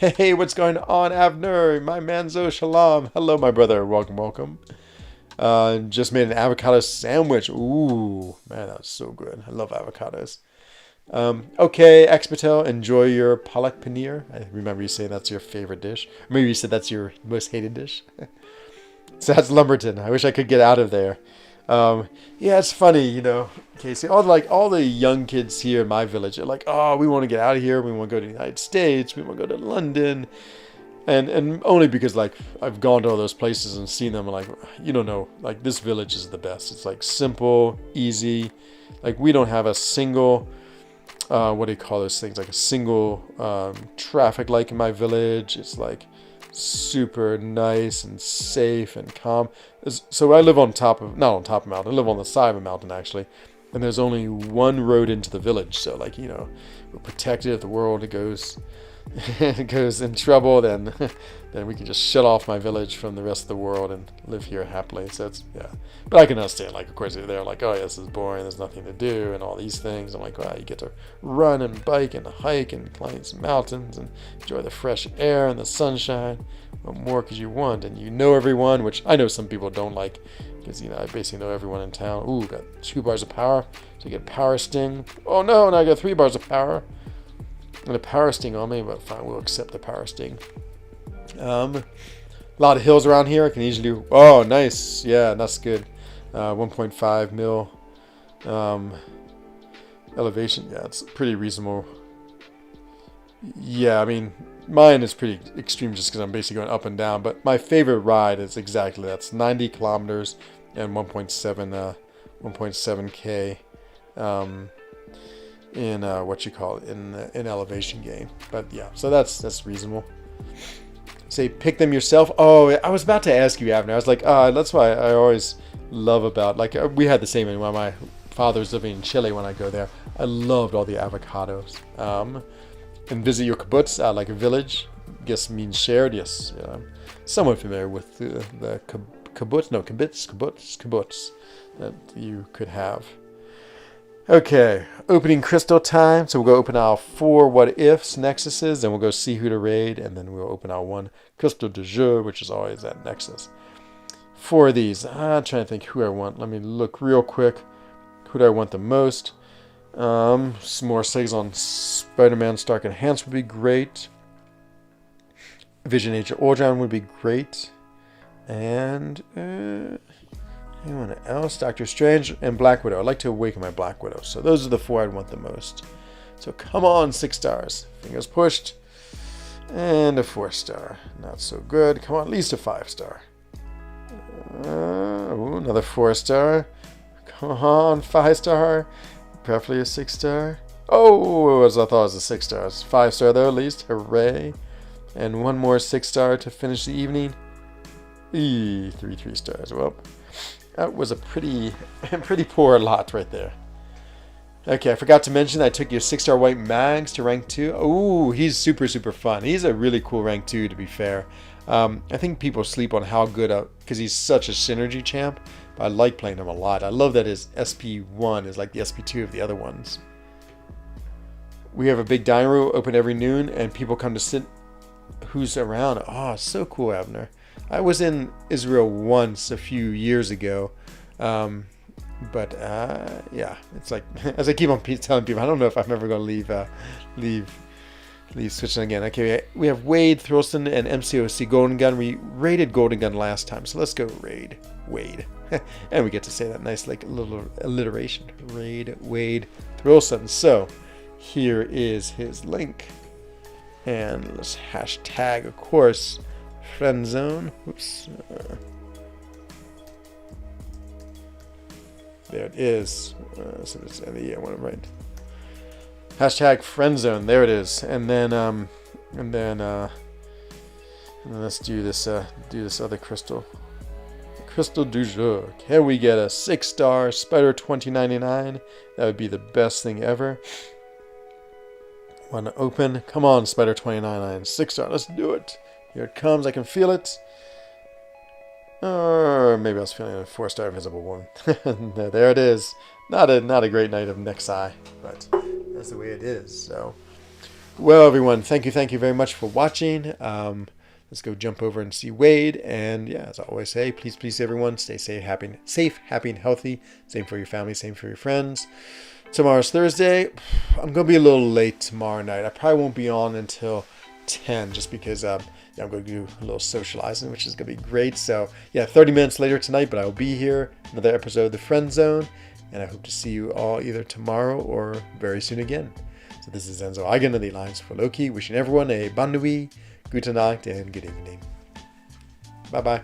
Hey, what's going on, Avner? My manzo shalom. Hello, my brother. Welcome. Just made an avocado sandwich. Ooh, man, that was so good. I love avocados. Okay, Expatel, enjoy your palak paneer. I remember you saying that's your favorite dish. Maybe you said that's your most hated dish. So that's Lumberton. I wish I could get out of there. Yeah, it's funny, you know, Casey. All the young kids here in my village are like, oh, we want to get out of here. We want to go to the United States. We want to go to London, and only because like I've gone to all those places and seen them. Like, you don't know, like this village is the best. It's like simple, easy. Like we don't have a single. What do you call those things? Like a single traffic light in my village. It's like super nice and safe and calm. So I live not on top of a mountain. I live on the side of a mountain actually, and there's only one road into the village. So like, you know, we're protected. If the world goes in trouble, then we can just shut off my village from the rest of the world and live here happily. So it's, yeah, but I can understand, like, of course they're like, oh yeah, this is boring, there's nothing to do and all these things. I'm like, wow, you get to run and bike and hike and climb some mountains and enjoy the fresh air and the sunshine. What more could you want? And you know everyone, which I know some people don't like, because, you know, I basically know everyone in town. Ooh, got 2 bars of power, so you get power sting. Oh no, now I got 3 bars of power and a power sting on me, but fine, we'll accept the power sting. A lot of hills around here. I can easily. Oh, nice. Yeah, that's good. 1.5 mil elevation. Yeah, it's pretty reasonable. Yeah, I mean, mine is pretty extreme just because I'm basically going up and down. But my favorite ride is exactly that's 90 kilometers and 1.7k in what you call it in elevation game. But yeah, so that's reasonable. Say pick them yourself. Oh, I was about to ask you, Abner. I was like, that's why I always love about, like, we had the same when my father was living in Chile. When I go there, I loved all the avocados. And visit your kibbutz, like a village. Guess means shared. Yes, I'm somewhat familiar with the kibbutz. No, kibbutz that you could have. Okay, opening crystal time. So we'll go open our 4 what ifs, nexuses, and we'll go see who to raid, and then we'll open our 1 crystal de jeu, which is always at nexus. 4 of these. I'm trying to think who I want. Let me look real quick. Who do I want the most? Some more segs on Spider-Man Stark Enhanced would be great. Vision Age of Ultron would be great. And anyone else? Doctor Strange and Black Widow. I'd like to awaken my Black Widow. So those are the 4 I'd want the most. So come on, 6 stars. Fingers pushed. And a 4 star. Not so good. Come on, at least a 5 star. Another 4 star. Come on, 5 star. Preferably a 6 star. Oh, as I thought it was a 6 star. It's 5 star though, at least. Hooray. And 1 more 6 star to finish the evening. 3 stars. Well, that was a pretty poor lot right there. Okay, I forgot to mention I took your 6-star white mags to rank 2. Oh, he's super fun. He's a really cool rank 2, to be fair. I think people sleep on how good because he's such a synergy champ. But I like playing him a lot. I love that his SP1 is like the SP2 of the other ones. We have a big dining room open every noon, and people come to sit. Who's around? Oh, so cool, Abner. I was in Israel once a few years ago. But yeah, it's like, as I keep on telling people, I don't know if I'm ever going to leave Switzerland again. Okay, we have Wade, Thrilson, and MCOC Golden Gun. We raided Golden Gun last time, so let's go raid Wade. And we get to say that nice, like, little alliteration. Raid Wade Thrilson. So here is his link. And let's hashtag, of course, frENZONE. Oops. There it is. So it's I want to write hashtag frENZONE. There it is. And then let's do this other crystal. Crystal du jour. Can we get a 6-star Spider 2099? That would be the best thing ever. Want to open? Come on, Spider 2099. 6-star. Let's do it. Here it comes. I can feel it. Or maybe I was feeling a 4-star visible one. There it is. Not a great night of Nexi, but that's the way it is. So, well, everyone, thank you very much for watching. Let's go jump over and see Wade. And yeah, as I always say, please, everyone, stay safe, happy, and healthy. Same for your family, same for your friends. Tomorrow's Thursday. I'm going to be a little late tomorrow night. I probably won't be on until 10 just because I'm going to do a little socializing, which is going to be great. So, yeah, 30 minutes later tonight, but I will be here. Another episode of the Friend Zone. And I hope to see you all either tomorrow or very soon again. So this is Enzo Eigen of the Alliance for Loki, wishing everyone a bonne nuit, gute Nacht, and good evening. Bye-bye.